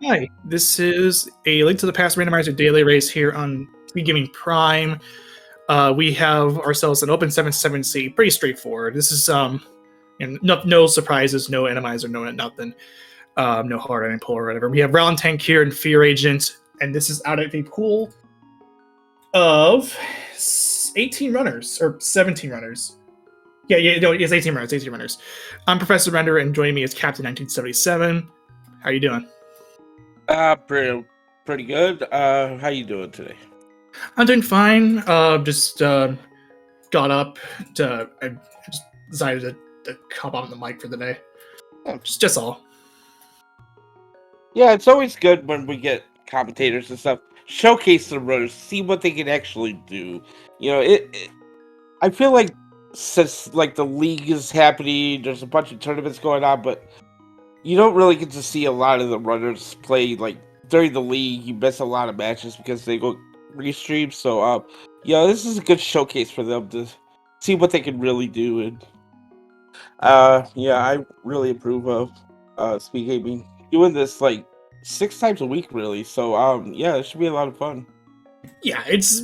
Hi, this is a Link to the Past Randomizer daily race here on Speed Gaming Prime. We have ourselves an open 7-7C, pretty straightforward. This is no surprises, no Randomizer, no nothing, no hard item pull or whatever. We have Rowland Tank here and Fear Agent, and this is out of a pool of 18 runners or 17 runners. It's 18 runners. 18 runners. I'm Professor Render, and joining me is Captain 1977. How you doing? Pretty good. How you doing today? I'm doing fine. Just got up. I just decided to hop on the mic for the day. Just all. Yeah, it's always good when we get commentators and stuff showcase the runners, see what they can actually do. You know, I feel like since like the league is happening, there's a bunch of tournaments going on, but you don't really get to see a lot of the runners play. Like during the league, you miss a lot of matches because they go restream. So, this is a good showcase for them to see what they can really do. And I really approve of Speed Gaming doing this like 6 times a week, really. So, it should be a lot of fun. Yeah, it's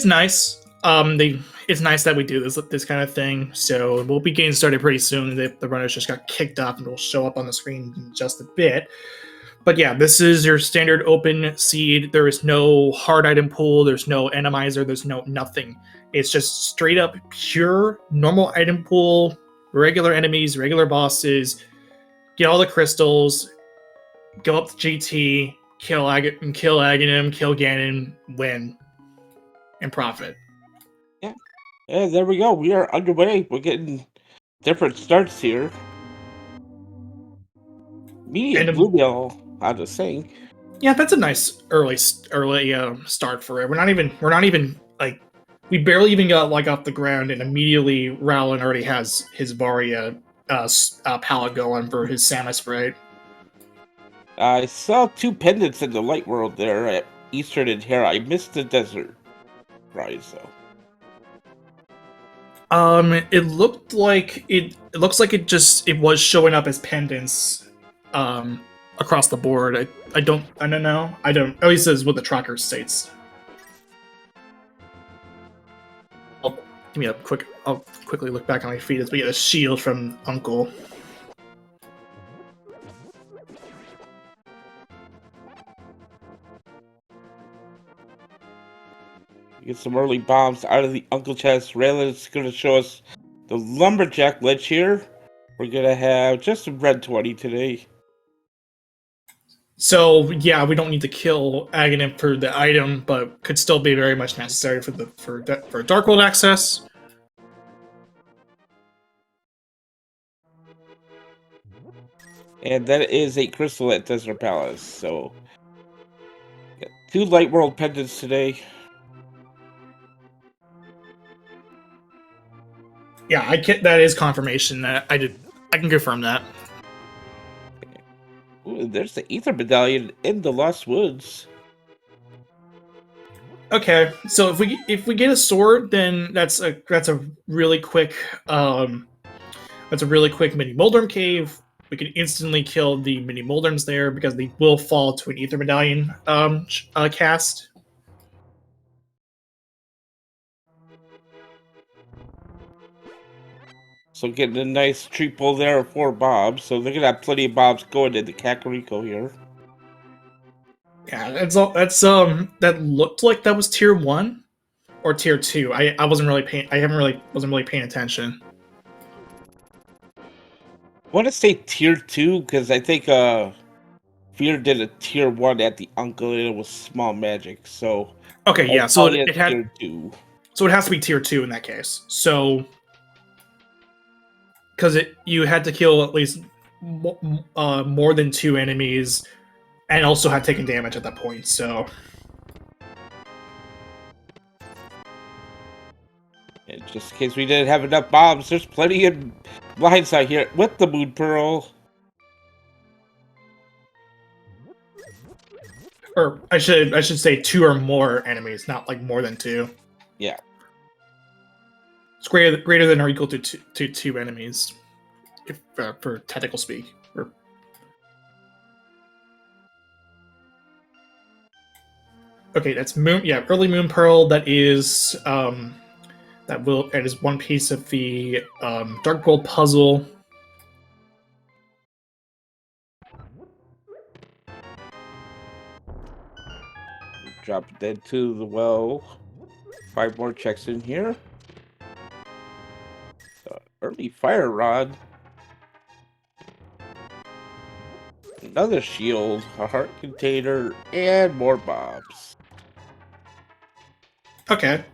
nice. It's nice that we do this kind of thing. So we'll be getting started pretty soon. The runners just got kicked off, and will show up on the screen in just a bit. But yeah, this is your standard open seed. There is no hard item pool. There's no Randomizer. There's no nothing. It's just straight up pure normal item pool, regular enemies, regular bosses, get all the crystals, go up to GT, kill Aghanim, kill Ganon, win, and profit. Yeah, there we go. We are underway. We're getting different starts here. Me and Bluebell out of sync. Yeah, that's a nice early start for it. We're not even like, we barely even got like off the ground, and immediately Rowland already has his Varia palette going for his Samus Sprite. I saw 2 pendants in the light world there at Eastern and Hera. I missed the desert prize though. It looked like it looks like it was showing up as pendants across the board. I don't know. At least this is what the tracker states. I'll quickly look back on my feed as we get a shield from Uncle. Get some early bombs out of the Uncle chest. Raylan's going to show us the Lumberjack ledge here. We're going to have just a red 20 today. So yeah, we don't need to kill Aghanim for the item, but could still be very much necessary for Dark World access. And that is a crystal at Desert Palace. So, got 2 light world pendants today. Yeah, that is confirmation that I can confirm that. Ooh, there's the Ether Medallion in the Lost Woods. Okay, so if we get a sword, then that's a really quick mini Moldorm cave. We can instantly kill the mini Moldorms there because they will fall to an Ether Medallion cast. So getting a nice triple there for Bobs. So they're gonna have plenty of Bobs going into Kakariko here. Yeah, that looked like that was tier 1 or tier 2. I wasn't really paying attention. I want to say tier 2 because I think Fear did a tier 1 at the Uncle and it was small magic. So okay, yeah, so it had tier 2. So it has to be tier 2 in that case. So because you had to kill at least more than 2 enemies, and also had taken damage at that point. So, and just in case we didn't have enough bombs, there's plenty of blindside here with the Moon Pearl. Or I should say 2 or more enemies, not like more than 2. Yeah. It's greater than or equal to 2 enemies, if for technical speak. Okay, that's moon. Yeah, early moon pearl. That is that is one piece of the dark gold puzzle. Drop it dead to the well. 5 more checks in here. Early fire rod. Another shield, a heart container, and more bombs. Okay,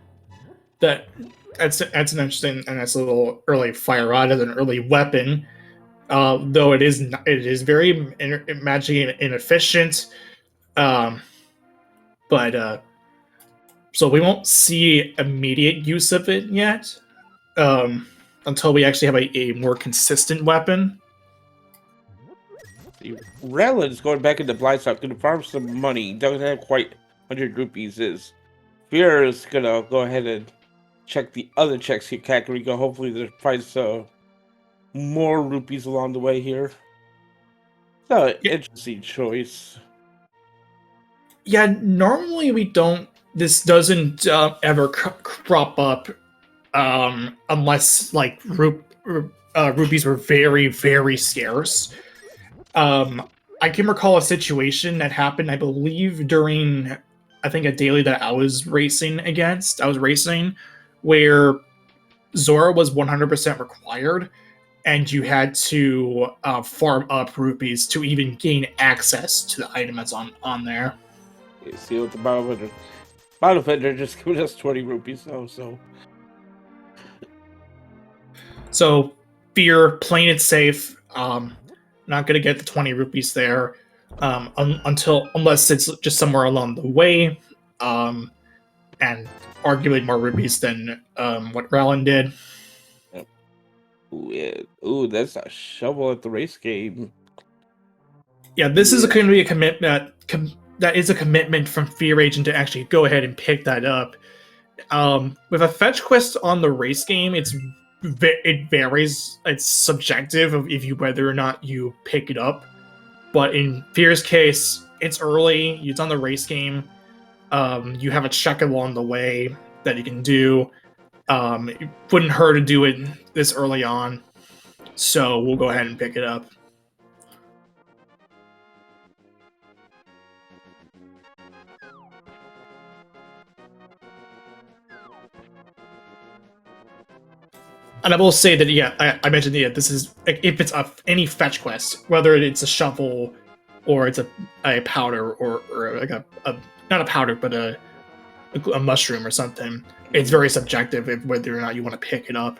that that's an interesting and that's a little early fire rod as an early weapon. Though it is very magically inefficient. Um, but so we won't see immediate use of it yet until we actually have a more consistent weapon. See, Raylan's going back into blind shop, gonna farm some money. Doesn't have quite 100 rupees. Is Fear is gonna go ahead and check the other checks here, Kakariko. Hopefully, there's probably some more rupees along the way here. So, Yeah, interesting choice. yeah. Normally we don't. This doesn't ever crop up unless like rupees were very very scarce. Um, I can recall a situation that happened, I believe, during I think a daily that I was racing against. I was racing where Zora was 100% required, and you had to farm up rupees to even gain access to the item that's on there. You see what the bottom vendor. Bottom vendor just giving us 20 rupees though, so. So fear, playing it safe. Not gonna get the 20 rupees there until unless it's just somewhere along the way, and arguably more rupees than what Rowland did. Yep. Ooh, yeah. Ooh, that's a shovel at the race game. Yeah, this is Yeah. going to be a commitment. That is a commitment from Fear Agent to actually go ahead and pick that up. With a fetch quest on the race game, it varies. It's subjective of if you whether or not you pick it up. But in Fear's case, it's early. It's on the race game. You have a check along the way that you can do. It wouldn't hurt to do it this early on, so we'll go ahead and pick it up. And I will say that yeah, I mentioned this is if it's any fetch quest, whether it's a shovel or it's a powder or like a not a powder but a mushroom or something, it's very subjective if whether or not you want to pick it up.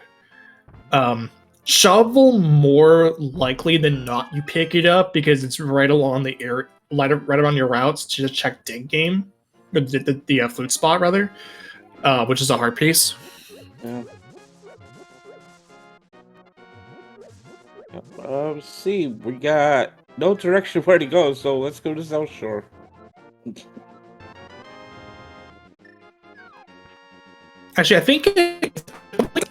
Shovel more likely than not you pick it up because it's right along the air, right around your routes to just check dig game, the flute spot rather, which is a hard piece. Yeah. Let's see. We got no direction where to go, so let's go to South Shore. Actually, I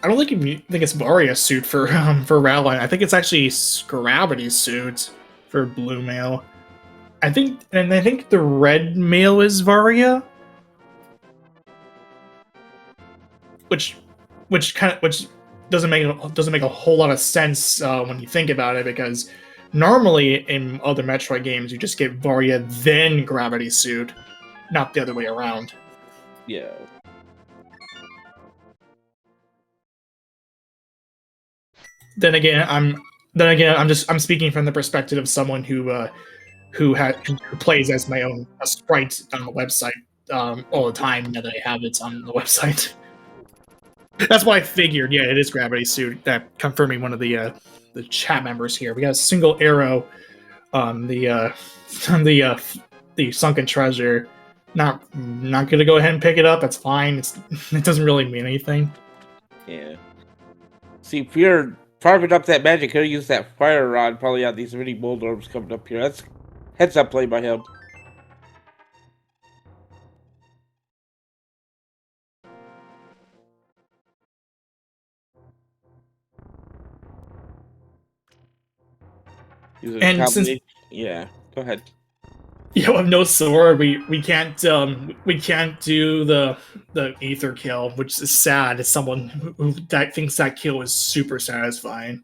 don't think you think it's Varia's suit for Rowline. I think it's actually Gravity's suit for Blue Mail. I think the red mail is Varia, which which doesn't make a whole lot of sense when you think about it because normally in other Metroid games you just get Varia then Gravity suit, not the other way around. Yeah. Then again, I'm speaking from the perspective of someone who plays as my own a sprite on the website all the time. Now that I have it on the website, that's what I figured. Yeah, it is Gravity Suit. That confirming one of the chat members here. We got a single arrow on the on the sunken treasure. Not gonna go ahead and pick it up. That's fine. It doesn't really mean anything. Yeah. See, if you're farming up that magic, could use that fire rod probably on these mini mold orbs coming up here. That's heads up play by him. Using a And since combination. Yeah, go ahead. Yeah, with no sword, we can't do the ether kill, which is sad. As someone who that thinks that kill is super satisfying.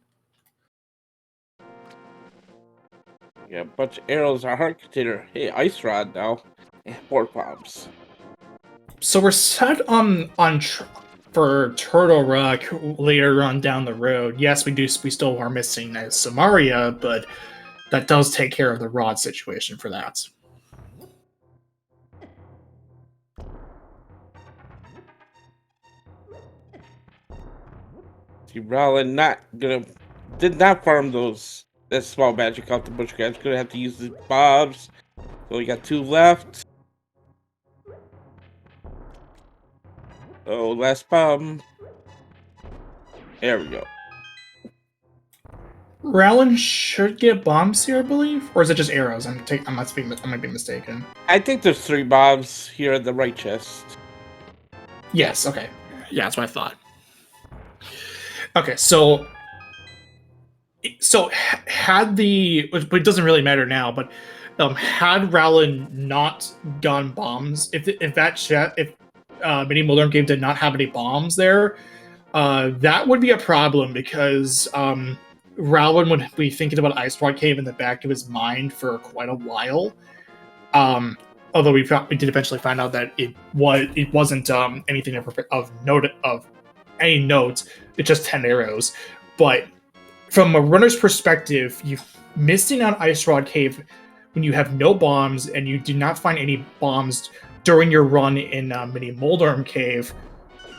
Yeah, a bunch of arrows, our heart container. Hey, ice rod now. And more bombs. So we're set for Turtle Rock later on down the road. Yes, we still are missing Samaria, but that does take care of the rod situation for that. See, Rollin did not farm that small magic off the bush guys. Gonna have to use the bobs. So we got 2 left. Oh, last bomb. There we go. Rowland should get bombs here, I believe, or is it just arrows? I might be mistaken. I think there's 3 bombs here in the right chest. Yes. Okay. Yeah, that's what I thought. Okay, so had but it doesn't really matter now, but had Rowland not gone bombs, if Mini Mulderm game did not have any bombs there, that would be a problem because Rowland would be thinking about Ice Rod Cave in the back of his mind for quite a while. Although we did eventually find out that it wasn't anything of any note. It's just 10 arrows, but from a runner's perspective, you missing on Ice Rod Cave when you have no bombs and you do not find any bombs during your run in Mini Moldarm Cave.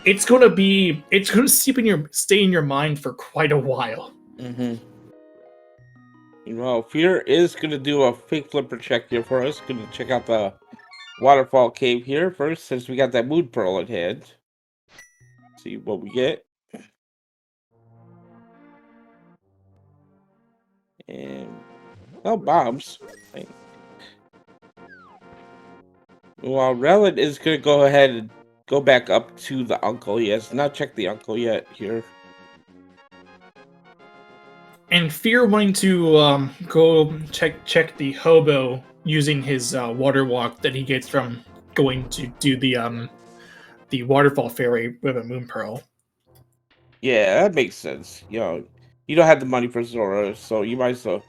It's going to stay in your mind for quite a while. Mm-hmm. Well, Fear is going to do a fake flipper check here for us. Going to check out the waterfall cave here first, since we got that mood pearl at hand. See what we get. And no bombs. Right. Well, Relin is going to go ahead and go back up to the uncle. He has not checked the uncle yet here. And Fear wanting to go check the hobo using his water walk that he gets from going to do the waterfall ferry with a moon pearl. Yeah, that makes sense. You know, you don't have the money for Zora, so you might as well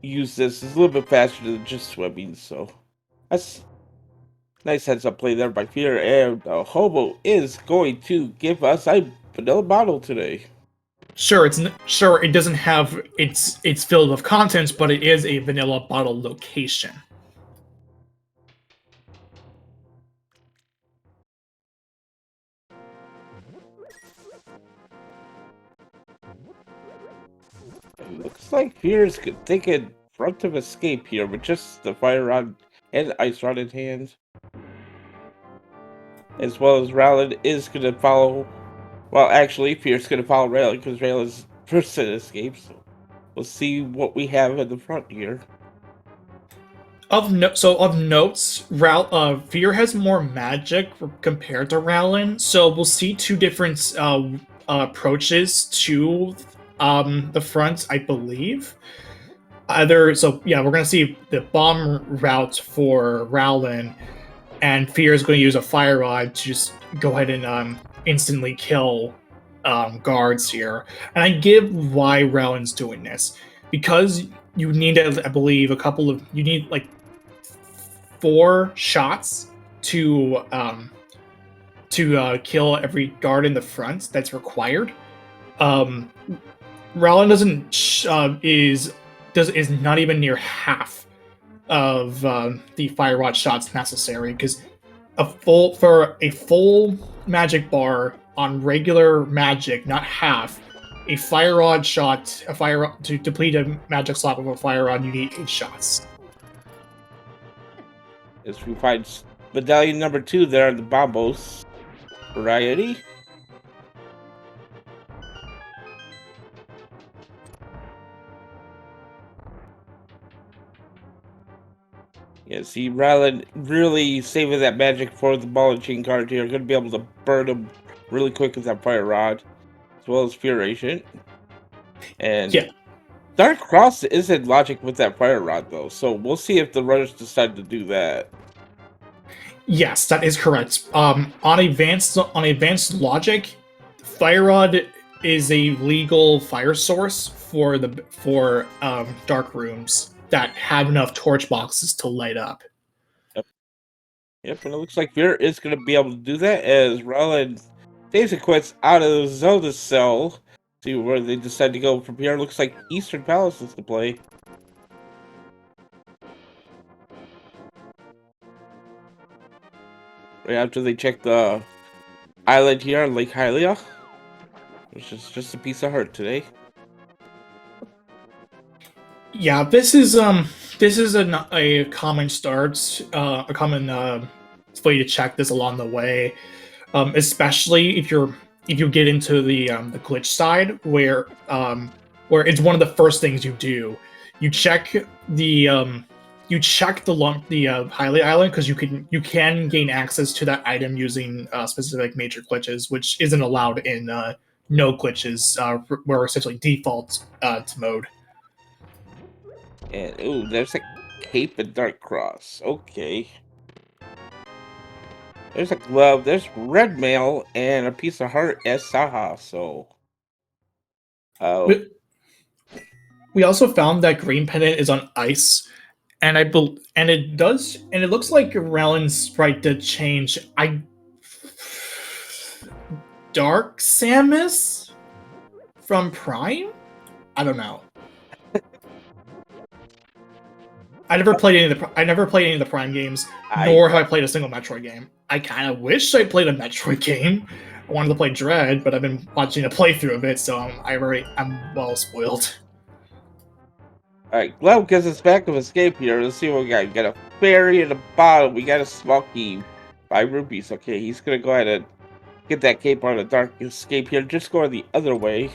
use this. It's a little bit faster than just swimming, so that's nice heads up play there by Fear. And the hobo is going to give us a vanilla bottle today. Sure, it doesn't have it's filled with contents, but it is a vanilla bottle location. It looks like Fear is thinking front of escape here with just the fire rod and ice rod in hand. As well as Rowland is going to follow. Well, actually, Fear's going to follow Raylan because Raylan's first to escape. So we'll see what we have in the front here. Of notes, Fear has more magic compared to Rowland, so we'll see 2 different approaches to the front, I believe. We're gonna see the bomb route for Rowland, and Fear is going to use a fire rod to just go ahead and instantly kill guards here. And I give why Rowland's doing this, because you need, I believe, you need like 4 shots to kill every guard in the front that's required. Rowland is not even near half of the fire rod shots necessary, because for a full magic bar on regular magic, not half, a fire rod to deplete a magic slot with a fire rod, you need 8 shots. As we find medallion number 2 there in the Bombos variety. Yeah, see, Rylan really saving that magic for the ball and chain card here. Going to be able to burn him really quick with that fire rod, as well as Fear Agent. And yeah, Dark Cross is in logic with that fire rod though, so we'll see if the runners decide to do that. Yes, that is correct. On advanced logic, fire rod is a legal fire source for dark rooms that have enough torch boxes to light up. Yep, and it looks like Veer is going to be able to do that as Roland Daisy quits out of the Zelda cell. See where they decide to go from here. Looks like Eastern Palace is to play. Right after they check the island here on Lake Hylia, which is just a piece of heart today. Yeah, this is a common start, a common way to check this along the way, especially if you get into the glitch side where it's one of the first things you do. You check the Hylia Island because you can gain access to that item using specific major glitches, which isn't allowed in no glitches, where essentially default to mode. And ooh, there's a cape and Dark Cross. Okay. There's a glove, there's red mail, and a piece of heart as Saha, so. We also found that green pendant is on ice, and it looks like Rowland's sprite did change. Dark Samus from Prime? I don't know. I never played any of the Prime games, nor have I played a single Metroid game. I kind of wish I played a Metroid game. I wanted to play Dread, but I've been watching a playthrough of it, so I'm well spoiled. Alright, Glove gets us back of escape here. Let's see what we got. We got a fairy and a bottle. We got a small key. 5 rupees. Okay, he's gonna go ahead and get that cape on a dark escape here. Just going the other way.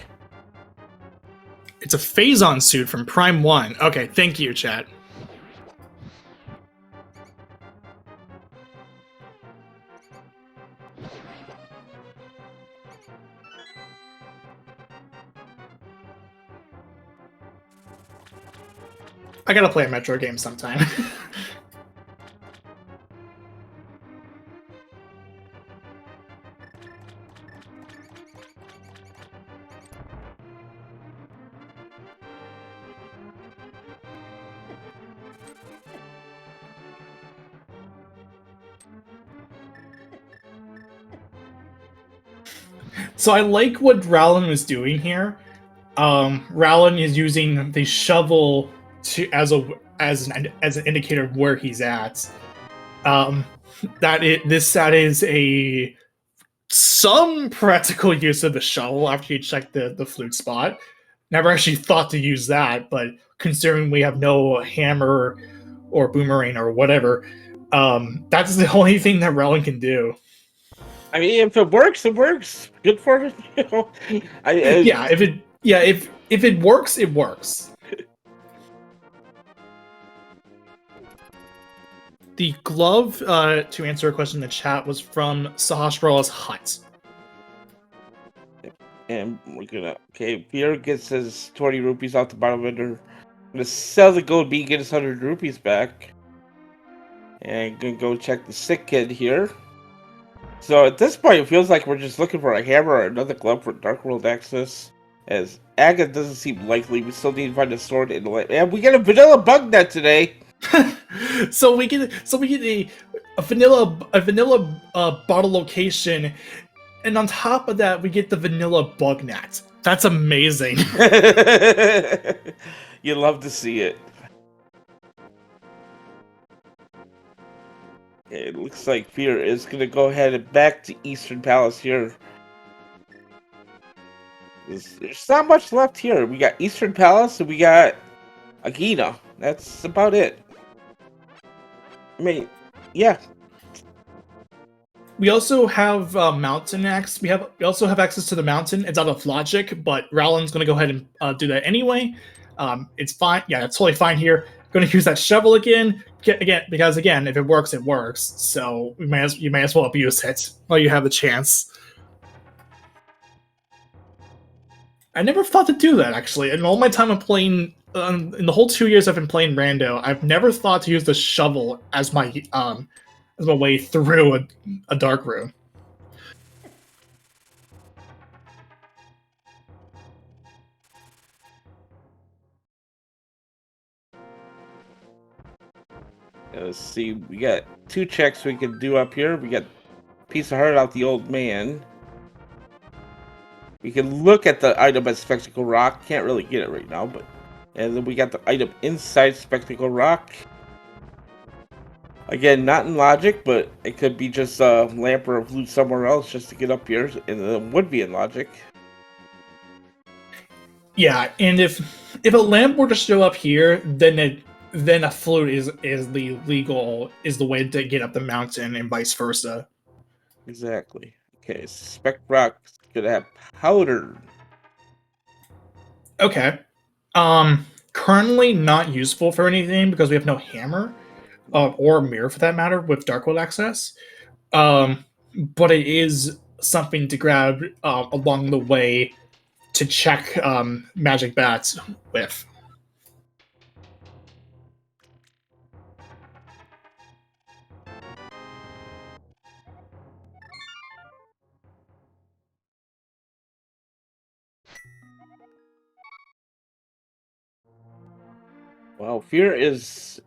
It's a Phazon suit from Prime 1. Okay, thank you, chat. I gotta play a Metro game sometime. So I like what Rowland was doing here. Rowland is using the shovel as an indicator of where he's at. That is some practical use of the shovel after you check the flute spot. Never actually thought to use that, but considering we have no hammer or boomerang or whatever, that's the only thing that Rowland can do. I mean, if it works, it works. Good for it. You know? If it works, it works. The glove, to answer a question in the chat, was from Sahasrara's hut. And we're gonna... Okay, Pierre gets his 20 rupees off the bottom vendor. Gonna sell the gold bean, get his 100 rupees back. And gonna go check the sick kid here. So at this point, it feels like we're just looking for a hammer or another glove for Dark World access. As Aga doesn't seem likely, we still need to find a sword in the light. And we get a vanilla bug net today. so we get a vanilla bottle location, and on top of that, we get the vanilla bug net. That's amazing. You love to see it. It looks like Fear is going to go ahead and back to Eastern Palace here. There's not much left here. We got Eastern Palace and we got Agina. That's about it. I mean, yeah. We also have Mountain Axe. We also have access to the mountain. It's out of logic, but Rowland's going to go ahead and do that anyway. It's fine. Yeah, it's totally fine here. Going to use that shovel again, because again, if it works, it works. So you may as well abuse it while you have the chance. I never thought to do that actually. In all my time of playing, in the whole 2 years I've been playing Rando, I've never thought to use the shovel as my way through a dark room. Let's see. We got 2 checks we can do up here. We got piece of heart out the old man. We can look at the item at Spectacle Rock. Can't really get it right now, but and then we got the item inside Spectacle Rock. Again, not in logic, but it could be just a lamp or a loot somewhere else just to get up here, and it would be in logic. Yeah, and if a lamp were to show up here, then a flute is the way to get up the mountain and vice versa. Exactly. Okay, Spec Rock's gonna have powder. Okay. Currently not useful for anything because we have no hammer, or mirror for that matter, with Darkwood access. But it is something to grab along the way to check magic bats with. Well, Fear is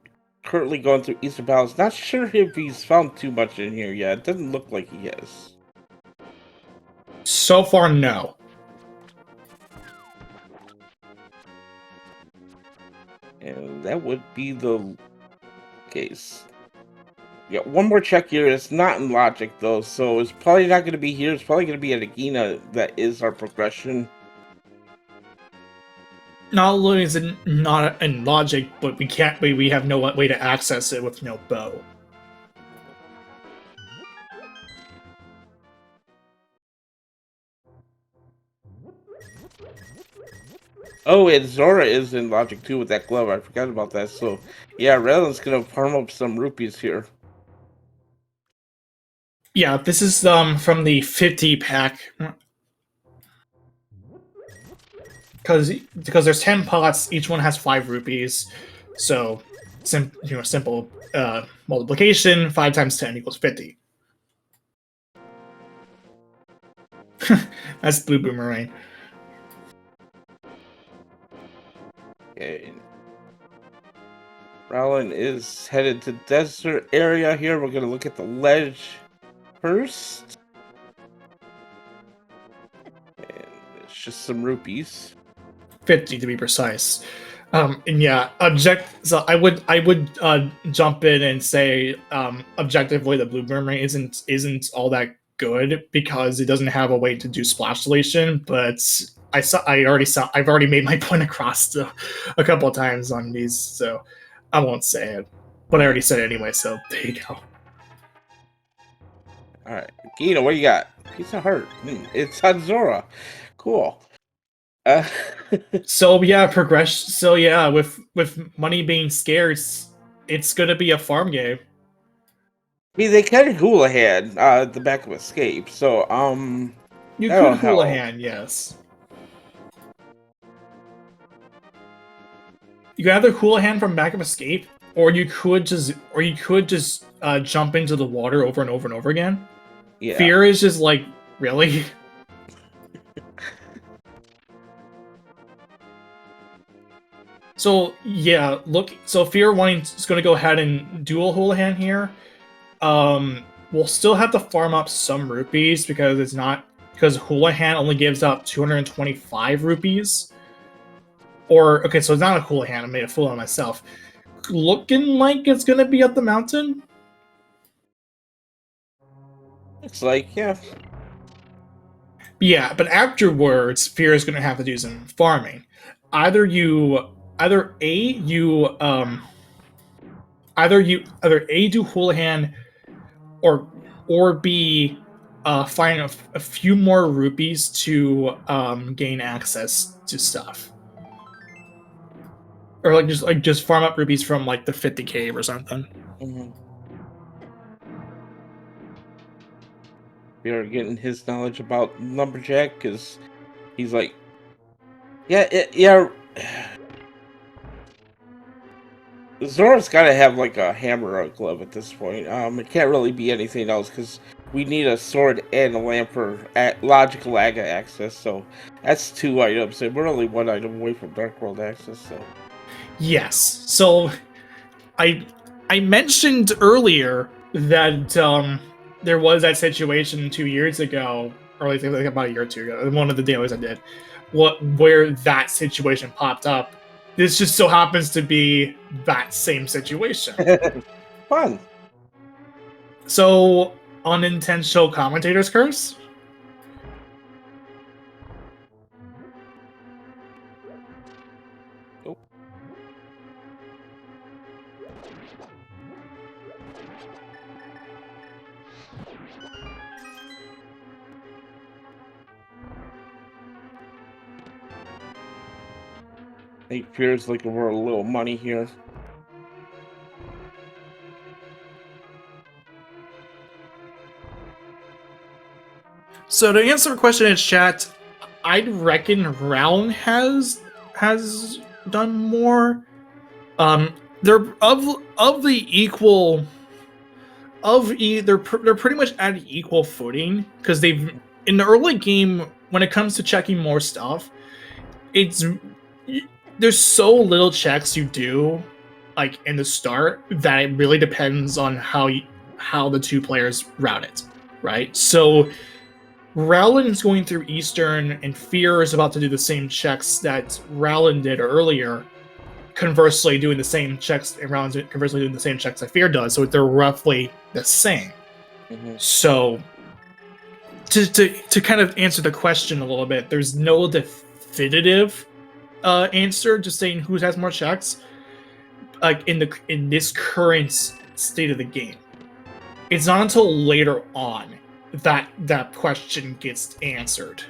currently going through Eastern Palace. Not sure if he's found too much in here yet. It doesn't look like he has. So far, no. And that would be the case. Yeah, one more check here. It's not in logic though, so it's probably not going to be here. It's probably going to be at Agina. That is our progression. Not only is it not in logic, but we have no way to access it with no bow. Oh, and Zora is in logic too with that glove. I forgot about that. So yeah, Raylan's going to farm up some rupees here. Yeah, this is from the 50 pack. Because there's 10 pots, each one has 5 rupees. So simple multiplication, 5 times 10 equals 50. That's blue boomerang. Okay. Rowland is headed to desert area here. We're going to look at the ledge first. And it's just some rupees. 50 to be precise. And yeah, so I would jump in and say objectively the blue boomerang isn't all that good because it doesn't have a way to do splash deletion, but I've already made my point across a couple of times on these, so I won't say it. But I already said it anyway, so there you go. Alright. Gina, what you got? Piece of heart. It's Hanzora. Cool. So yeah, progression. So yeah, with money being scarce, it's gonna be a farm game. I mean, they kind of Houlihan the back of Escape, so You that'll could help. Houlihan, yes. You could either Houlihan from back of Escape, or you could just jump into the water over and over and over again. Yeah. Fear is just like, really? So yeah, look. So Fear wanting is going to go ahead and dual Houlihan here. We'll still have to farm up some rupees because Houlihan only gives out 225 rupees. Or okay, so it's not a Houlihan. I made a fool of myself. Looking like it's going to be up the mountain. It's like, yeah. Yeah, but afterwards, Fear is going to have to do some farming. Either A do Houlihan, or B find a few more rupees to gain access to stuff, or just farm up rupees from like the 50 cave or something. Mm-hmm. You're getting his knowledge about Lumberjack because he's like Yeah. Zora's got to have like a hammer or a glove at this point. It can't really be anything else because we need a sword and a lamp for logical aga access. So that's 2 items, and we're only 1 item away from Dark World access. So Yes. So I mentioned earlier that there was that situation 2 years ago, or I think like about a year or two ago, one of the dailies I did, where that situation popped up. This just so happens to be that same situation. fun. So, unintentional commentator's curse? Oh. It feels like we're a little money here. So to answer the question in chat, I'd reckon Round has done more. They're of the equal they're pretty much at equal footing because they've in the early game when it comes to checking more stuff, it's there's so little checks you do like in the start that it really depends on how the two players route it, right? So Rowland's going through Eastern, and Fear is about to do the same checks that Rowland did earlier. Conversely, doing the same checks, and Rowland's conversely doing the same checks that Fear does, so they're roughly the same. Mm-hmm. So, to kind of answer the question a little bit, there's no definitive answer, just saying who has more checks. Like in this current state of the game, it's not until later on that question gets answered.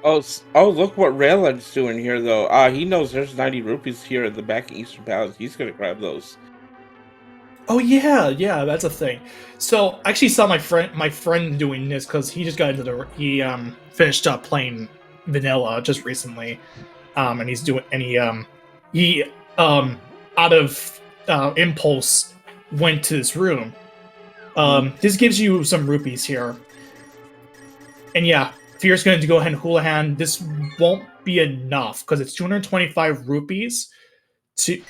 Oh, look what Raylan's doing here, though. He knows there's 90 rupees here in the back of Eastern Palace. He's gonna grab those. Oh yeah, that's a thing. So I actually saw my friend doing this because he just got into he finished up playing vanilla just recently, and he's doing and he out of impulse went to this room. This gives you some rupees here, and yeah, Fear's going to go ahead and Houlihan. This won't be enough because it's 225 rupees to,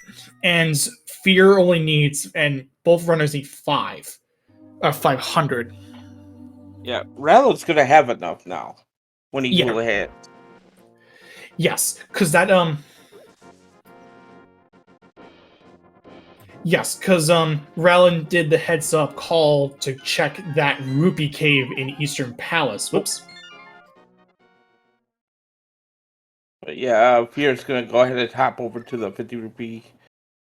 and Fear only needs, and both runners need 500. Yeah, Raylan's gonna have enough now when he Yeah. go ahead. Yes, because that yes, because Rowland did the heads up call to check that rupee cave in Eastern Palace. Whoops. But yeah, Fear's gonna go ahead and hop over to the 50 rupee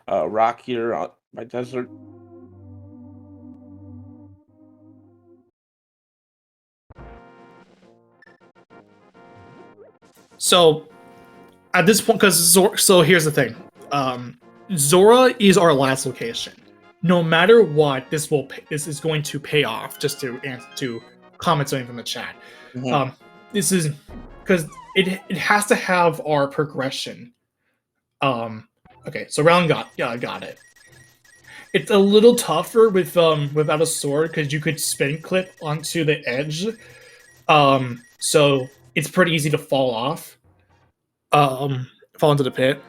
rock here on my desert. So at this point, because so here's the thing, Zora is our last location. No matter what, this is going to pay off. Just to answer to comment something from the chat. Mm-hmm. This is because it has to have our progression. Okay, so Round got it. It's a little tougher with without a sword because you could spin clip onto the edge. So it's pretty easy to fall off. Fall into the pit.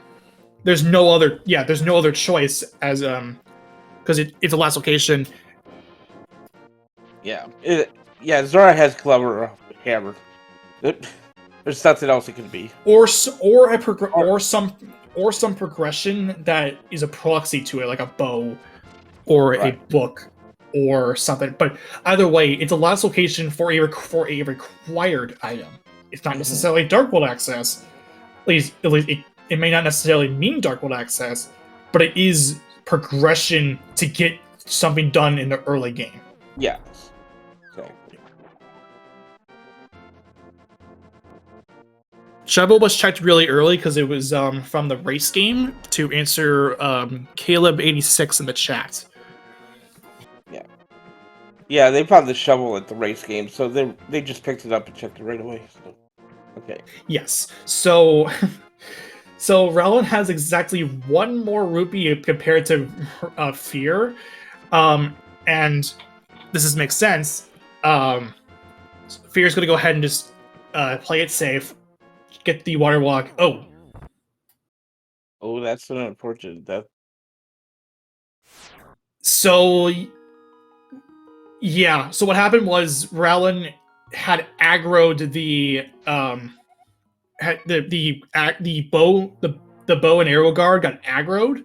There's no other choice as because it's a last location. Yeah, Zora has clever hammer. There's nothing else it can be. Or some progression that is a proxy to it, like a bow or Right. a book or something. But either way, it's a last location for a required item. It's not necessarily Dark World access. At least it may not necessarily mean Dark World access, but it is progression to get something done in the early game. Yes. Exactly. Shovel was checked really early because it was from the race game to answer Caleb86 in the chat. Yeah, they found the shovel at the race game, so they just picked it up and checked it right away. So. Okay. Yes. So, so Rowland has exactly one more rupee compared to Fear, and makes sense. Fear's gonna go ahead and just play it safe, get the water walk. Oh, Oh, that's an unfortunate death. so yeah. So what happened was Rowland had aggroed the had the bow and arrow guard got aggroed,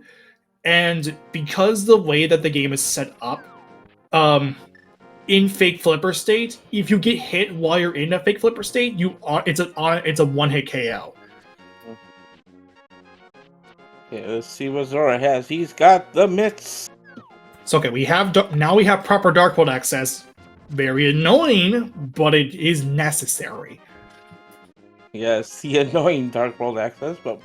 and because the way that the game is set up, in fake flipper state, if you get hit while you're in a fake flipper state, it's a one hit KO. Okay, let's see what Zora has. He's got the mitts. So okay, we have proper Dark World access. Very annoying, but it is necessary. Yes, the annoying Dark World access, but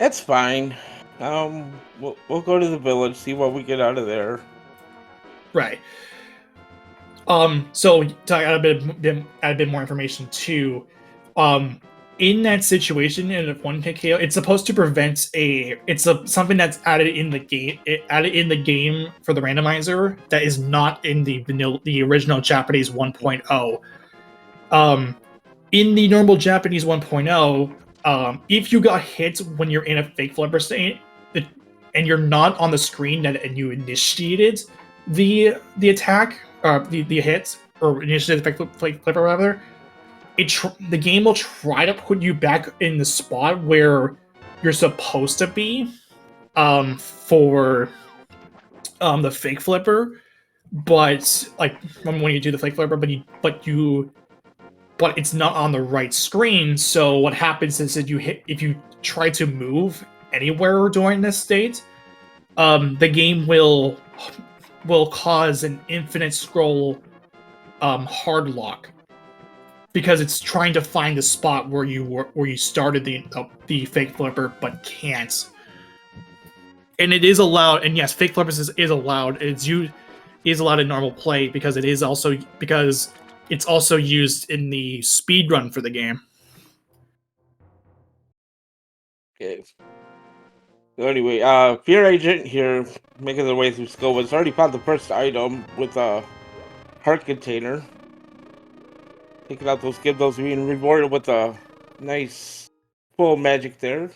it's fine. We'll go to the village, see what we get out of there. Right. So to add a bit more information too, in that situation in a one hit KO, it's supposed to prevent something that's added in the game for the randomizer that is not in the original Japanese 1.0. In the normal Japanese 1.0, if you got hit when you're in a fake flipper state, and you're not on the screen and you initiated the attack, the hit, or initiated the fake flipper rather, the game will try to put you back in the spot where you're supposed to be, for the fake flipper, but like when you do the fake flipper, but it's not on the right screen. So what happens is that if you try to move anywhere during this state, the game will cause an infinite scroll hard lock, because it's trying to find the spot where you started the fake flipper but can't. And it is allowed, and yes, fake flippers is allowed. Is allowed in normal play because it's also used in the speed run for the game. Okay. So anyway, Fear Agent here, making their way through Skull, has already found the first item with a heart container. Taking out those Gibdos, being rewarded with a nice full magic there.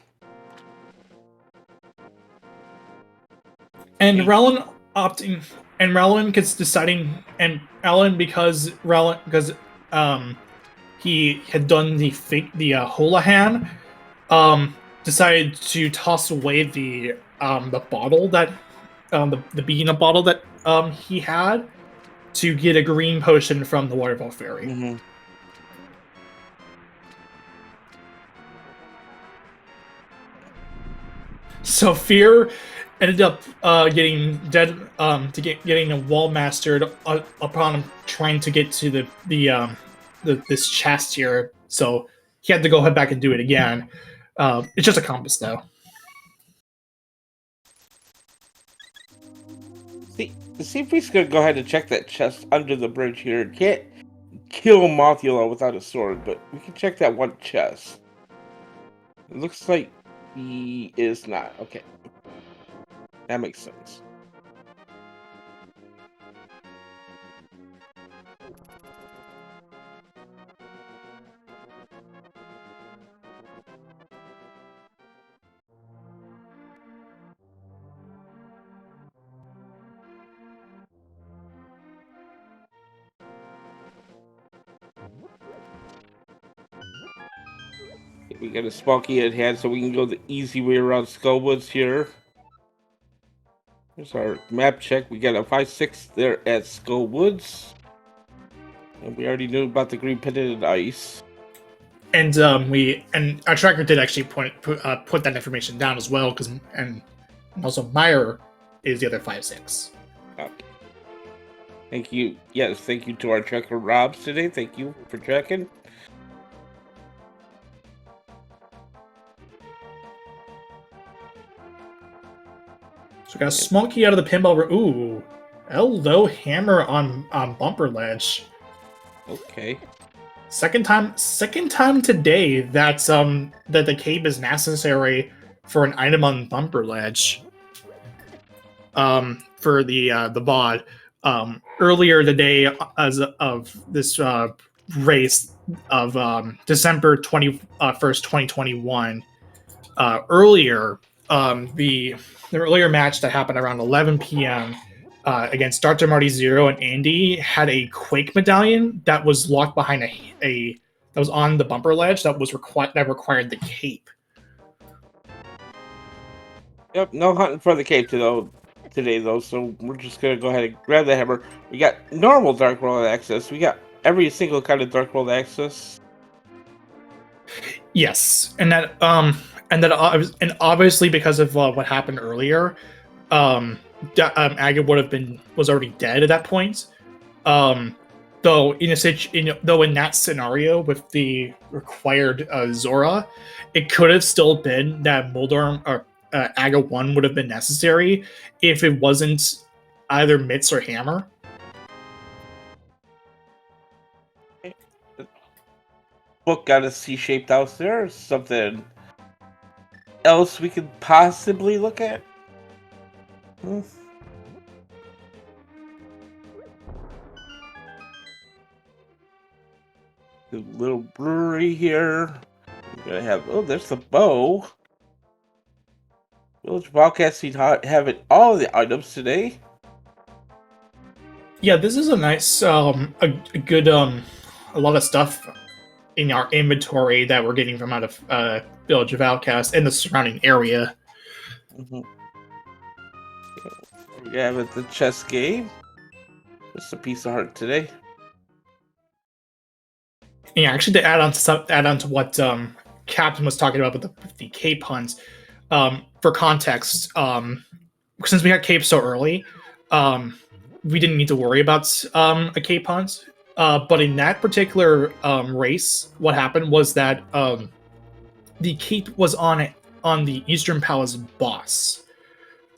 And Rowland opting, and Rowland gets deciding, and Alan because he had done the Holohan, decided to toss away the bottle that the beginner bottle that he had, to get a green potion from the Waterfall Fairy. Mm-hmm. So Fear ended up getting dead, getting a wall mastered upon trying to get to this chest here. So he had to go head back and do it again. It's just a compass though. See if we could go ahead and check that chest under the bridge here. Can't kill Mothula without a sword, but we can check that one chest. It looks like he is not. Okay. That makes sense. We got a Spunky at hand, so we can go the easy way around Skullwoods here. Here's our map check. We got a 5-6 there at Skullwoods. And we already knew about the green pitted ice. And our tracker did actually put that information down as well, and also Meyer is the other 5-6. Okay. Thank you. Yes, thank you to our tracker Robs today. Thank you for tracking. So we got a Smoky out of the pinball room. Ooh, Eldo hammer on bumper ledge. Okay. Second time today that the cape is necessary for an item on Bumper Ledge. For the VOD. Earlier today, as of this race of December 21st, 2021. Earlier, the earlier match that happened around 11 p.m. Against Dr. Marty Zero and Andy had a Quake medallion that was locked behind a that was on the bumper ledge that required the cape. Yep, no hunting for the cape today though, so we're just gonna go ahead and grab the hammer. We got normal Dark World access. We got every single kind of Dark World access. Yes, and and obviously because of what happened earlier, Aga was already dead at that point. Though in that scenario with the required Zora, it could have still been that Moldorm or Aga 1 would have been necessary if it wasn't either Mitz or Hammer. Book got a C-shaped house there, or something else we could possibly look at? The little brewery here. We're gonna have, oh, there's the bow. Village Wildcats seem having all the items today. Yeah, this is a nice, a good, a lot of stuff in our inventory that we're getting from out of Village of Outcast and the surrounding area. We have at the chess game. Just a piece of heart today. Yeah, actually, to add on to what Captain was talking about with the cape hunts. For context, since we got cape so early, we didn't need to worry about a cape hunt. But in that particular race, what happened was that the cape was on the Eastern Palace boss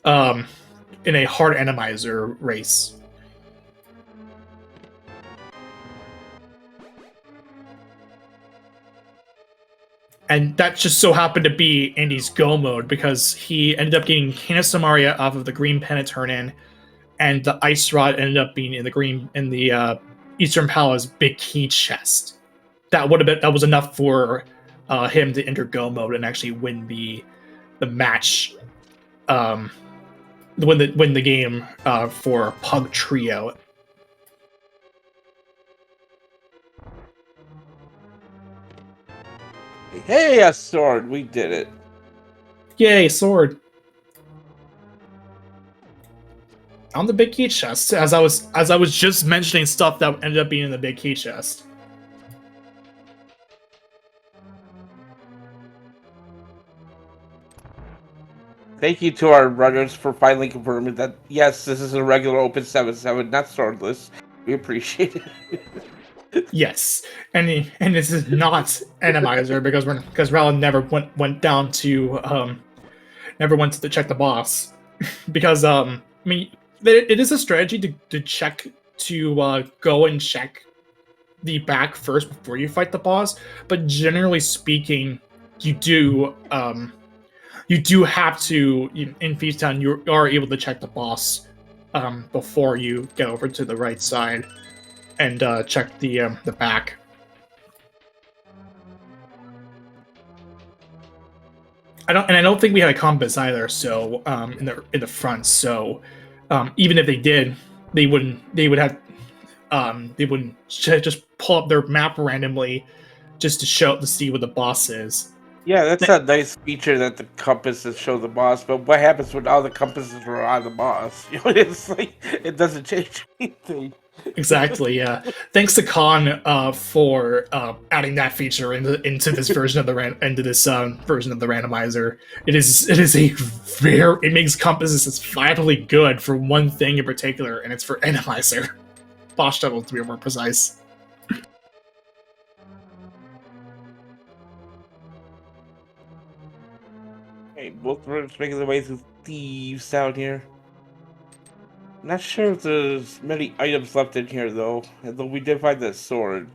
in a hard enemizer race. And that just so happened to be Andy's go mode because he ended up getting Cane of Samaria off of the green pennant turn in, and the ice rod ended up being in the Eastern Palace big key chest. That was enough for him to enter go mode and actually win the match, win the game for Pug Trio. Hey, a sword! We did it! Yay, sword! On the big key chest, as I was just mentioning stuff that ended up being in the big key chest. Thank you to our runners for finally confirming that yes, this is a regular open 7-7, not swordless. We appreciate it. Yes, and this is not Enemizer because Rala never went down to never went to check the boss because I mean it is a strategy to check to go and check the back first before you fight the boss, but generally speaking, you do have to in Feast Town you are able to check the boss before you get over to the right side and check the back. I don't think we had a compass either. So in the front. So even if they did, they wouldn't just pull up their map randomly just to see what the boss is. Yeah, that's a nice feature that the compasses show the boss. But what happens when all the compasses are on the boss? You know, it's like it doesn't change anything. Exactly. Yeah. Thanks to Khan for adding that feature into this version of the version of the randomizer. It makes compasses vitally good for one thing in particular, and it's for Enemizer. Boss shuttle to be more precise. Hey, both runners making their way through thieves down here. Not sure if there's many items left in here though. Although we did find that sword.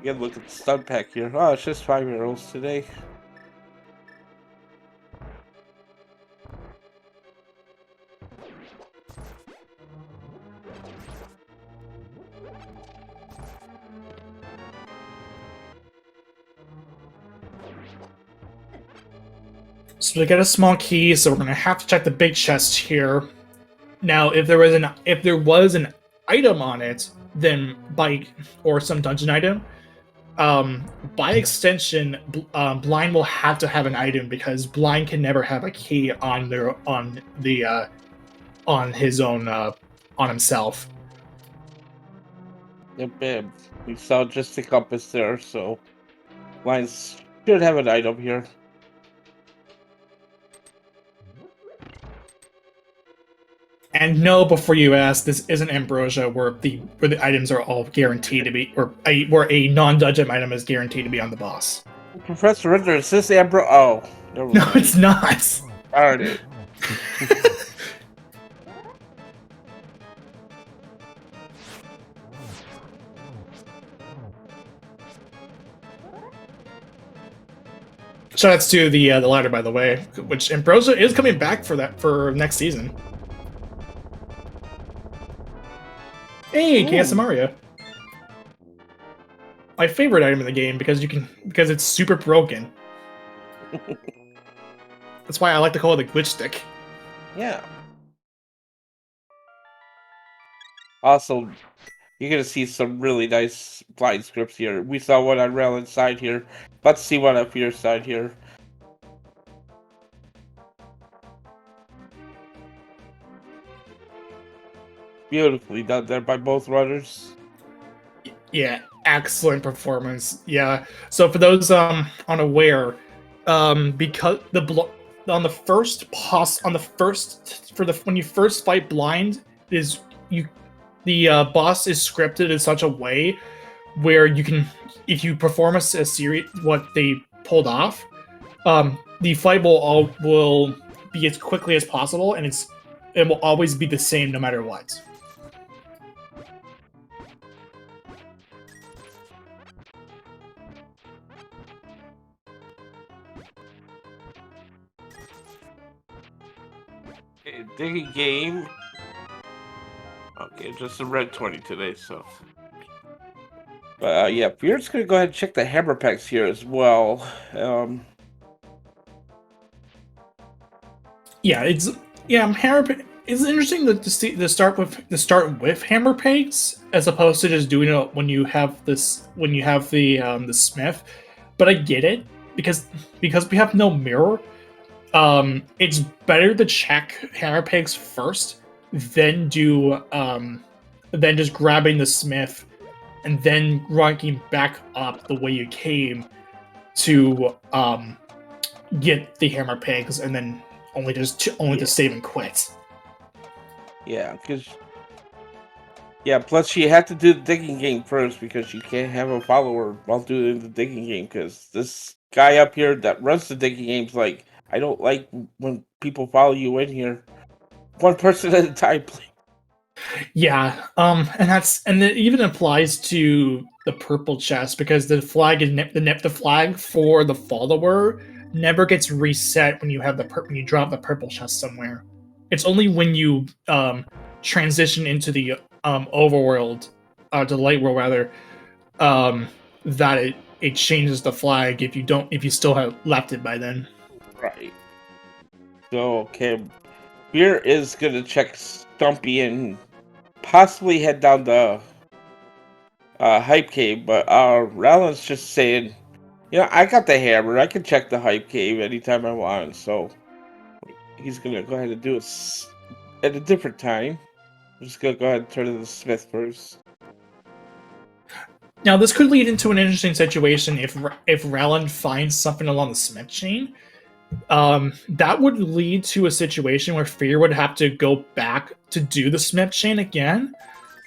We gotta look at the stud pack here. Oh, it's just 5-year-olds today. So we get a small key, so we're gonna have to check the big chest here. Now, if there was an item on it, then or some dungeon item, by extension, Blind will have to have an item because Blind can never have a key on his own on himself. Yep, we saw just the compass there, so Lines should have an item here. And no, before you ask, this isn't Ambrosia where the items are all guaranteed to be, or where a non-dungeon item is guaranteed to be on the boss. Professor Ritter, is this Ambro? Oh, no, it's not. Darn it. Shoutouts to the ladder, by the way, which Ambrosia is coming back for next season. Hey, KS Mario. My favorite item in the game because it's super broken. That's why I like to call it a glitch stick. Yeah. Also, you're gonna see some really nice blind scripts here. We saw one on Ralen's side here. Let's see one up your side here. Beautifully done there by both runners. Yeah, excellent performance. Yeah. So for those unaware, because when you first fight Blind the boss is scripted in such a way where you can, if you perform a series what they pulled off, the fight will be as quickly as possible, and it will always be the same no matter what. Okay, digging game. Okay, just a red 20 today, so. Yeah, we're just gonna go ahead and check the hammer packs here as well. Yeah, hammer. It's interesting to start with hammer pegs as opposed to just doing it when you have the smith. But I get it because we have no mirror. It's better to check hammer pegs first, then then just grabbing the smith, and then ranking back up the way you came to get the hammer pegs, and then only to save and quit. Yeah, plus you have to do the digging game first because you can't have a follower while doing the digging game because this guy up here that runs the digging game's like, I don't like when people follow you in here. One person at a time, please. Yeah, and it even applies to the purple chest because the flag is the flag for the follower never gets reset when you drop the purple chest somewhere. It's only when you transition into the overworld, to the light world rather, that it changes the flag if you still have left it by then. Right. So okay, Beer is gonna check Stumpy and possibly head down the hype cave, but Ralen's just saying, I got the hammer. I can check the hype cave anytime I want, so he's gonna go ahead and do it at a different time. I'm just gonna go ahead and turn to the smith first. Now, this could lead into an interesting situation if Ralen finds something along the smith chain. That would lead to a situation where Fear would have to go back to do the smith chain again,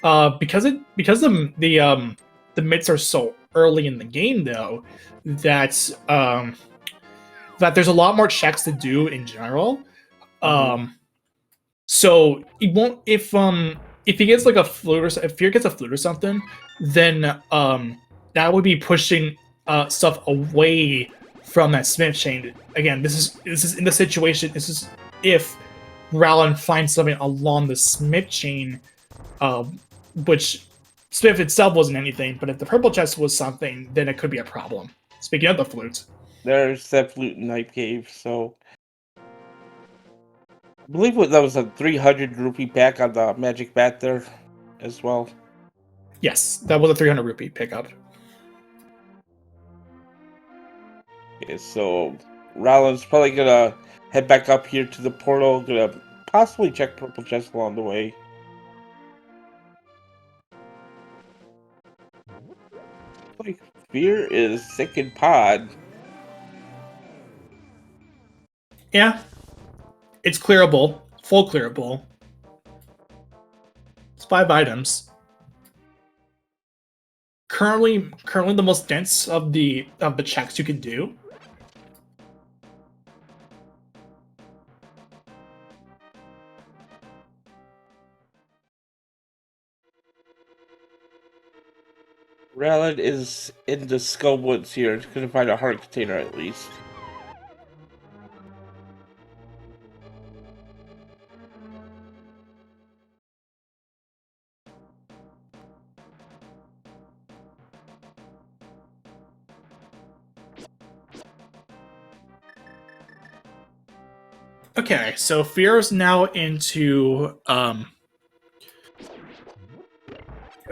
because the myths are so early in the game, though, that there's a lot more checks to do in general. So he won't if he gets like a flute or if Fear gets a flute or something, then that would be pushing stuff away from that Smith chain. Again, this is in the situation. This is if Rowland finds something along the Smith chain, which Smith itself wasn't anything, but if the purple chest was something, then it could be a problem. Speaking of the flute, there's that flute in Night Cave. So I believe that was a 300 rupee pack on the magic bat there as well. yes, that was a 300 rupee pickup. Okay, so Rollins probably gonna head back up here to the portal, gonna possibly check purple chest along the way. Like Fear is sick and pod. Yeah, it's clearable, full clearable. It's 5 items. Currently the most dense of the checks you can do. Rallad is in the Skull Woods here. It's gonna find a heart container at least. Okay, so Fear's now into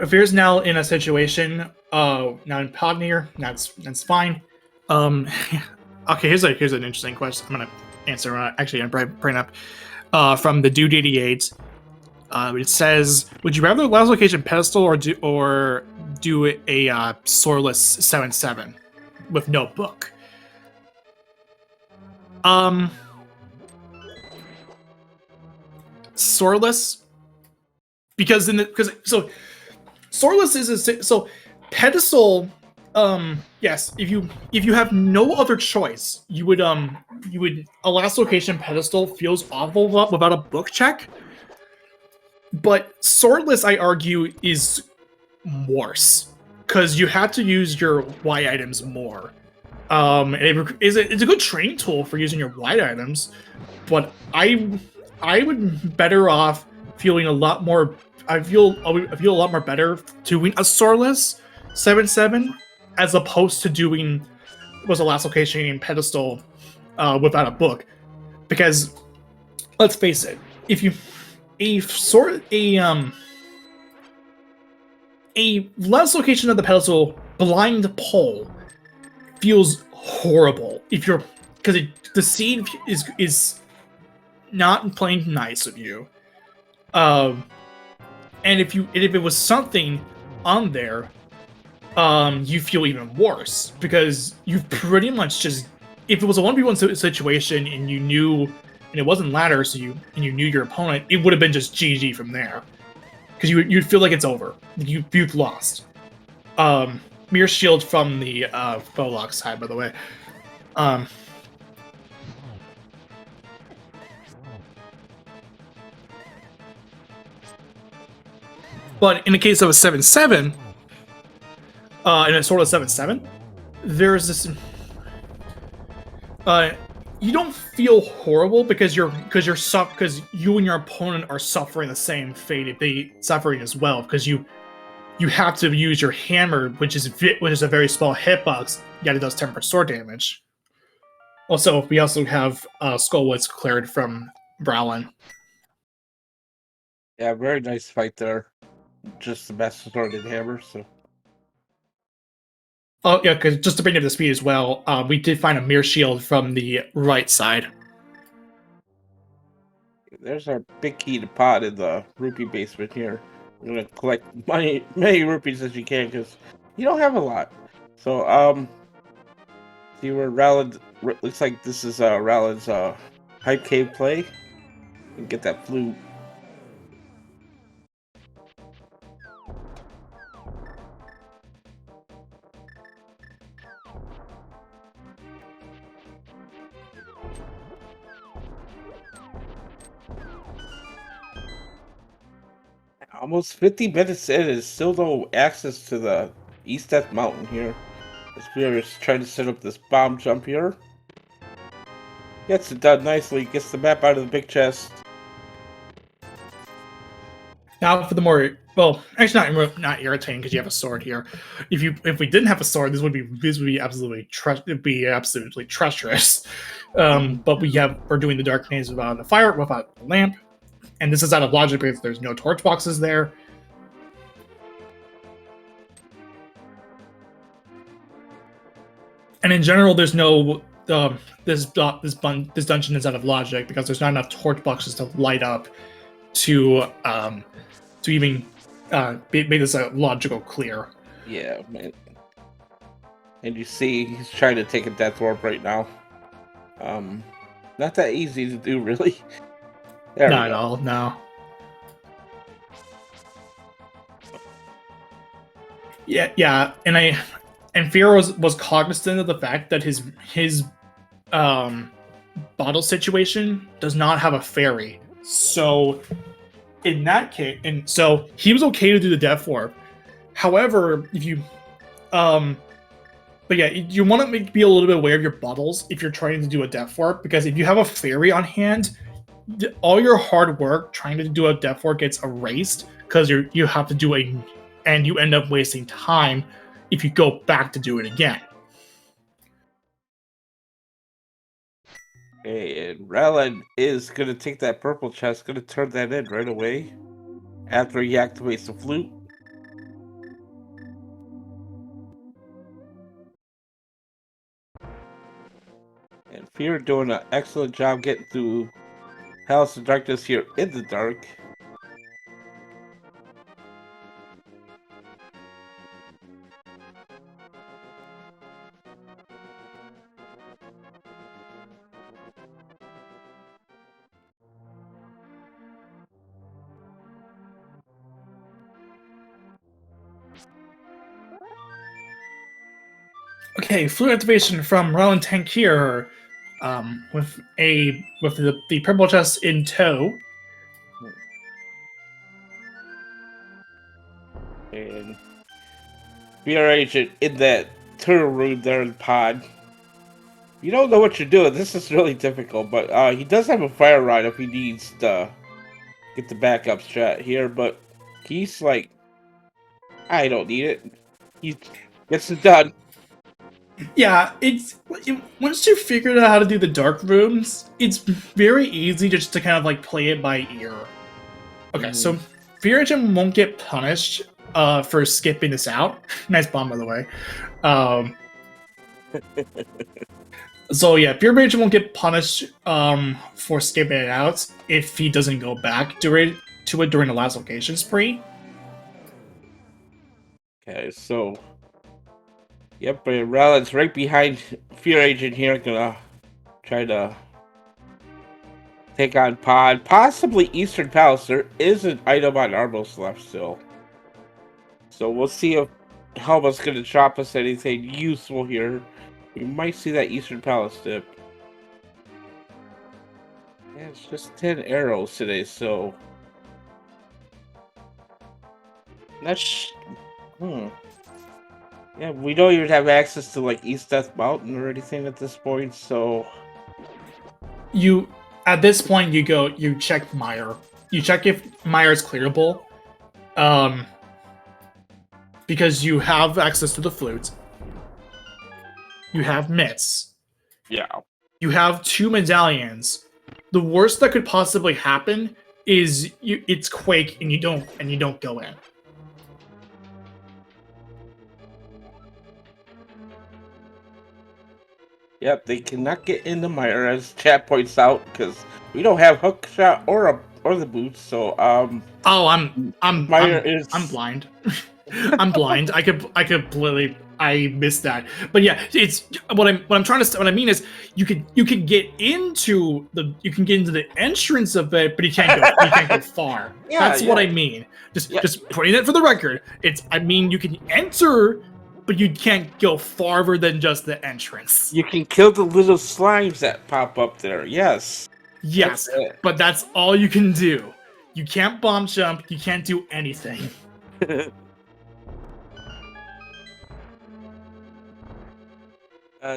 Fear's now in a situation now in Podnir, that's fine. Okay, here's an interesting question. I'm gonna answer actually I'm bring up from the Dude 88. It says, would you rather last location pedestal or do a Soreless 7/7 with no book? Soreless, because Soreless is so pedestal. Yes, if you have no other choice, you would a last location pedestal feels awful without a book check. But Swordless, I argue, is worse because you have to use your Y items more. It's a good training tool for using your Y items, but I would better off feeling a lot more. I feel a lot more better doing a Swordless 7/7 as opposed to doing was the last location in pedestal without a book, because let's face it, if you a last location of the pedestal blind pull feels horrible if you're because the seed is not playing nice of you, and if it was something on there, you feel even worse because you pretty much just if it was a 1v1 situation and you knew. And it wasn't ladder, so you knew your opponent, it would have been just GG from there, because you'd feel like it's over. You've lost. Mirror shield from the Bolok side, by the way. But in the case of a 7/7, in a sort of 7/7, there's this. You don't feel horrible because you and your opponent are suffering the same fate. They suffering as well because you have to use your hammer, which is a very small hitbox, yet it does 10% sword damage. Also, we also have Skullwoods cleared from Browlin. Yeah, very nice fight there. Just the best sworded hammer. So. Oh yeah, because just to bring up the speed as well, we did find a mirror shield from the right side. There's our big key to pot in the rupee basement here. We're gonna collect many rupees as you can because you don't have a lot. So see where Rowland looks like this is Rowland's hype cave play. And get that flute. Almost 50 minutes in, is still no access to the East Death Mountain here. As we are trying to set up this bomb jump here. Gets it done nicely. Gets the map out of the big chest. Now for the more not irritating because you have a sword here. If we didn't have a sword, this would be absolutely treacherous. But we're doing the dark maze without a fire, without a lamp, and this is out of logic because there's no torch boxes there. And in general, there's no this dungeon is out of logic because there's not enough torch boxes to light up to even make this a logical clear. Yeah, man. And you see, he's trying to take a death warp right now. Not that easy to do, really. Not at all, no. Yeah, and Fear was cognizant of the fact that his bottle situation does not have a fairy. So in that case, and so he was okay to do the death warp. However, if you but yeah, you want to be a little bit aware of your bottles if you're trying to do a death warp, because if you have a fairy on hand, all your hard work trying to do a death warp gets erased because you have to do and you end up wasting time if you go back to do it again. And Rallen is going to take that purple chest, going to turn that in right away after he activates the flute. And Fear doing an excellent job getting through House of Darkness here in the dark. Okay, flute activation from Roland Tank here, with the purple chest in tow. And Fear Agent in that turtle room there in the pod. You don't know what you're doing. This is really difficult, but he does have a fire rod if he needs to get the backup strat here, but he's like, I don't need it. He gets it done. Yeah, once you figured out how to do the dark rooms, it's very easy just to kind of like play it by ear. Okay, so Fear Agent won't get punished for skipping this out. Nice bomb, by the way. So yeah, Fear Agent won't get punished for skipping it out if he doesn't go back to it during the last location spree. Okay, so yep, Rallen's right behind Fear Agent here, gonna try to take on Pod, possibly Eastern Palace. There is an item on Arbos left still, so we'll see if Helma's gonna drop us anything useful here. We might see that Eastern Palace dip. Yeah, it's just 10 arrows today, so that's yeah, we don't even have access to like East Death Mountain or anything at this point, so at this point you check Mire. You check if Mire's clearable. Because you have access to the flute. You have mitts. yeah. You have 2 medallions. The worst that could possibly happen is it's Quake and you don't go in. Yep, they cannot get into Mire, as chat points out, because we don't have hook shot or the boots. So I'm Mire is I'm blind. I'm blind. I missed that. But yeah, it's what I mean is you can get into the entrance of it, but you can't go far. Yeah, That's what I mean. Just putting it for the record. I mean you can enter, but you can't go farther than just the entrance. You can kill the little slimes that pop up there. Yes. Yes, but that's all you can do. You can't bomb jump. You can't do anything.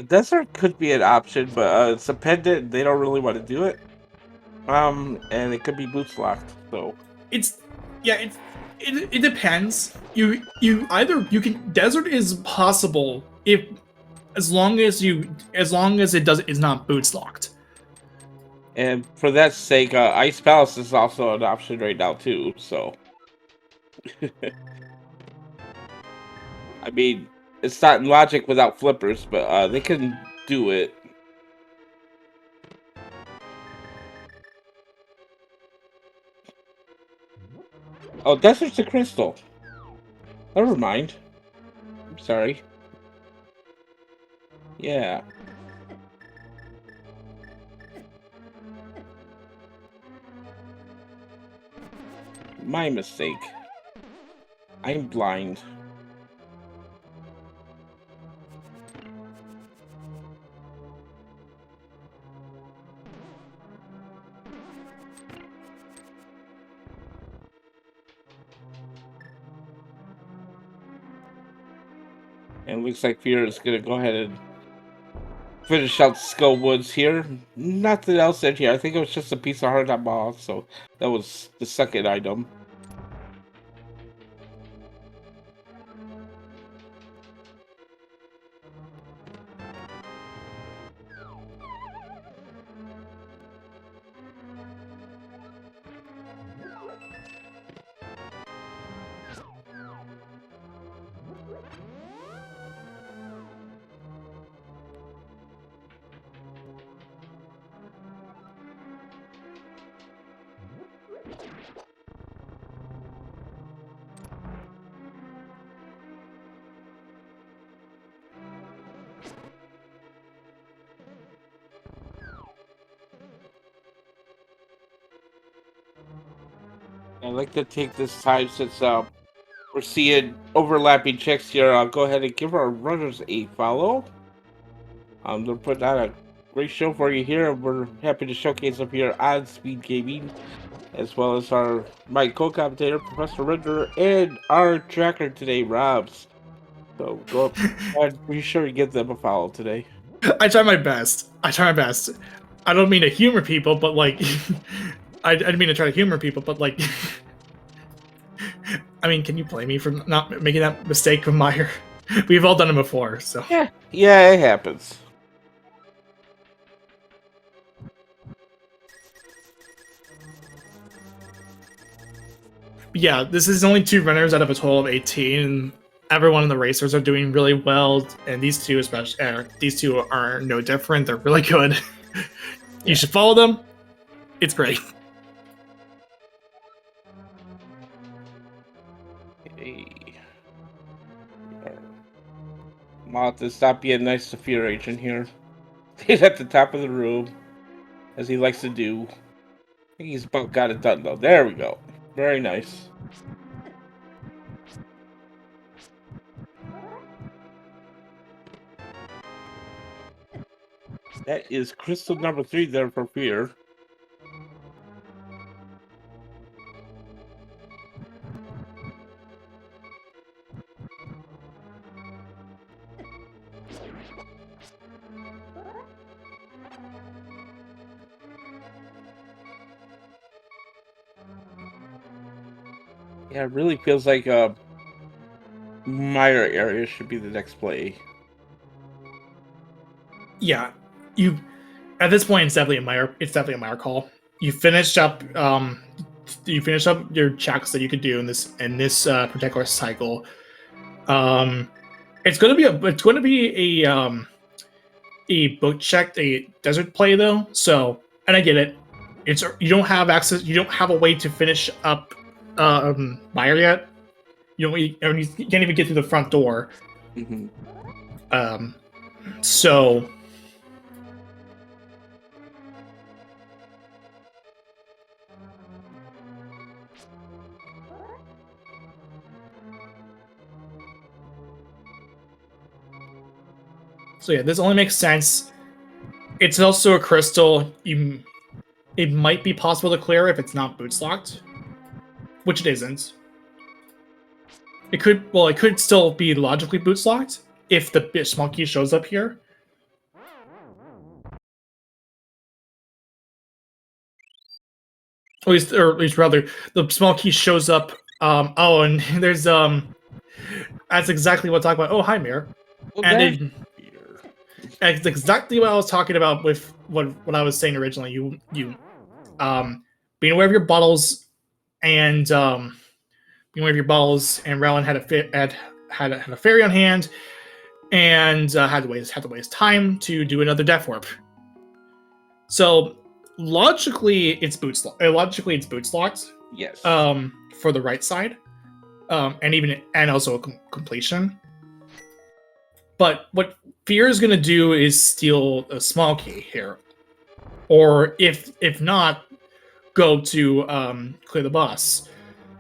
Desert could be an option, but it's a pendant. They don't really want to do it. And it could be boots locked. So It's it depends. You either you can desert is possible if as long as it's not boots locked. and for that sake, Ice Palace is also an option right now too. So I mean, it's not logic without flippers, but they can do it. Oh, Desert's a crystal. Never mind. I'm sorry. Yeah. My mistake. I'm blind. And looks like Fear is gonna go ahead and finish out Skull Woods here. Nothing else in here. I think it was just a piece of hard ball, so that was the second item. I'd like to take this time since we're seeing overlapping checks here. I'll go ahead and give our runners a follow. They're putting on a great show for you here. We're happy to showcase up here on Speed Gaming, as well as my co-commentator, Professor Render, and our tracker today, Robs. So go up and be sure to give them a follow today. I try my best. I don't mean to humor people, but like, I didn't mean to try to humor people, but like, I mean, can you blame me for not making that mistake with Meyer? We've all done it before, so. Yeah, it happens. Yeah, this is only 2 runners out of a total of 18, and everyone in the racers are doing really well, and these two are no different. They're really good. You should follow them. It's great. Mouth to stop being nice to Fear Agent here. He's at the top of the room, as he likes to do. I think he's about got it done though. There we go. Very nice. That is crystal number 3 there for Fear. Yeah, it really feels like Meyer area should be the next play. Yeah, you. At this point, it's definitely a Meyer call. You finished up. You finished up your checks that you could do in this particular cycle. It's going to be a book check, a desert play though. So, and I get it. You don't have access. You don't have a way to finish up Meyer yet. You can't even get through the front door. Mm-hmm. So. So yeah, this only makes sense. It's also a crystal. It might be possible to clear if it's not boots locked, which it isn't. It could still be logically boots locked if the bitch monkey shows up here. at least rather, the small key shows up. Oh, and there's that's exactly what I'm talking about. Oh, hi, Mir. Well, And there's it, beer. it's exactly what I was talking about with what I was saying originally. You being aware of your bottles and being aware of your bottles, and Rowan had had a fairy on hand and had to waste time to do another death warp. So logically, it's boots locked. Yes. For the right side, and also completion. But what Fear is going to do is steal a small key here, or if not, go to clear the boss.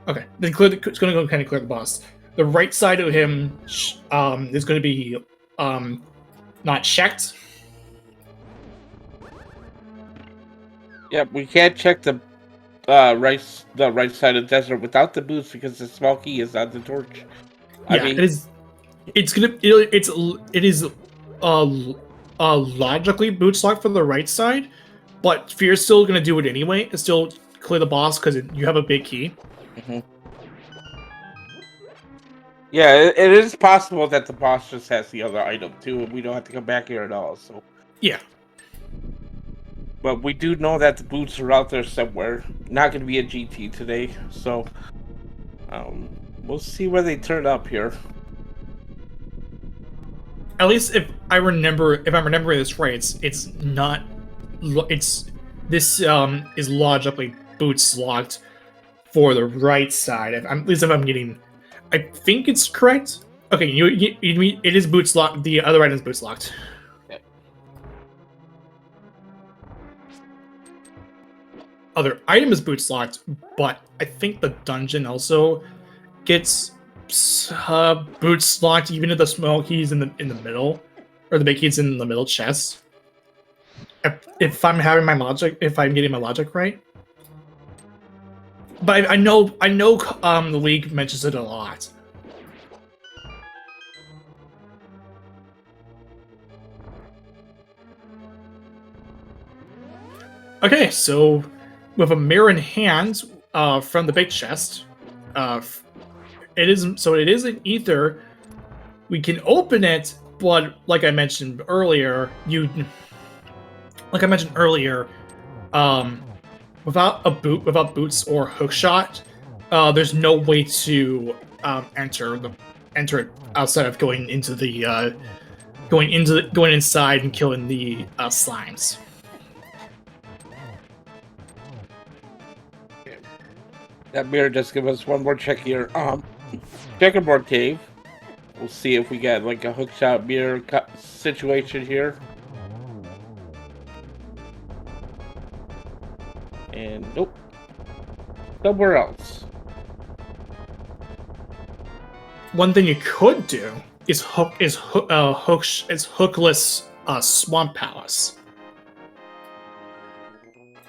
Okay, then it's going to go kind of clear the boss. The right side of him is going to be not checked. Yep, we can't check the right side of the desert without the boots because the small key is on the torch. Yeah, it is. It is logically boots locked for the right side, but Fear's still gonna do it anyway. It's still clear the boss because you have a big key. Mm-hmm. Yeah, it is possible that the boss just has the other item too, and we don't have to come back here at all. So yeah, but we do know that the boots are out there somewhere. Not going to be a GT today, so we'll see where they turn up here. At least if I'm remembering this right, it's not. This is logically boots locked for the right side. At least if I'm getting, I think it's correct. Okay, it is boots locked. The other item is boots locked. Okay. Other item is boots locked, but I think the dungeon also gets boots locked, even if the small key's in the middle, or the big key's in the middle chest. If I'm getting my logic right. But I know the league mentions it a lot. Okay, so with a mirror in hand from the big chest, it is an ether. We can open it, but like I mentioned earlier, without boots or hookshot, there's no way to enter it outside of going inside and killing the slimes. That mirror just give us one more check here. Checkerboard cave. We'll see if we get like a hookshot mirror situation here. And nope, somewhere else. One thing you could do is hookless swamp palace,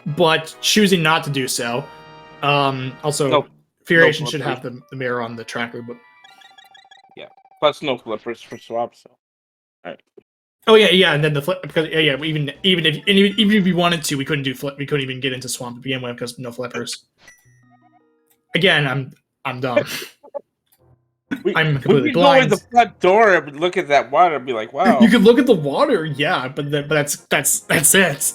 but choosing not to do so. Also, Nope. Furiation should have the mirror on the tracker, but yeah, plus no flippers for swap. So, all right. Oh yeah, and then the flip because even if we wanted to, we couldn't do flip. We couldn't even get into swamp to begin with because no flippers. Again, I'm dumb. I'm completely blind. Go in the front door and look at that water and be like, "Wow." You could look at the water, yeah, but that's it.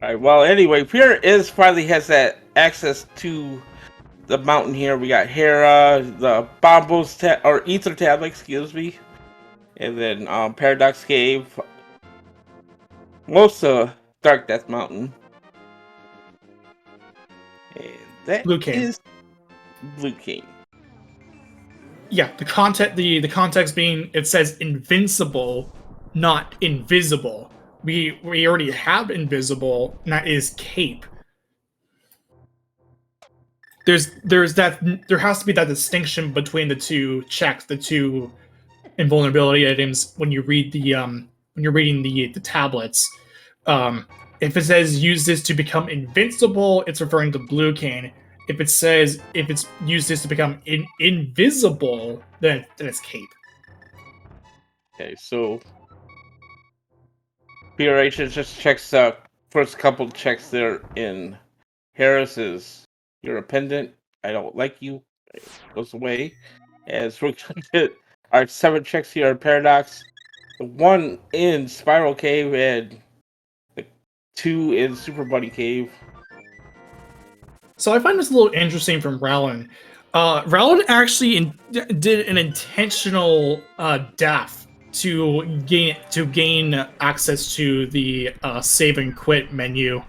All right. Well, anyway, Pierre finally has that access to the mountain here. We got Hera, the Bombos or Ether tablet, excuse me, and then Paradox Cave, most of Dark Death Mountain, and that Blue King. is Blue King. Yeah, the context being it says invincible, not invisible. We already have invisible, and that is cape. There has to be that distinction between the two checks, the two invulnerability items when you read when you're reading the tablets. If it says use this to become invincible, it's referring to Blue Cane. If it's use this to become invisible, then it's cape. Okay, so Furiation just checks the first couple checks there in Harris's. You're a pendant. I don't like you. It goes away. As we're going to get our 7 checks here in Paradox. The 1 in Spiral Cave and the 2 in Super Bunny Cave. So I find this a little interesting from Rowland. Rowland actually did an intentional death to gain access to the save and quit menu.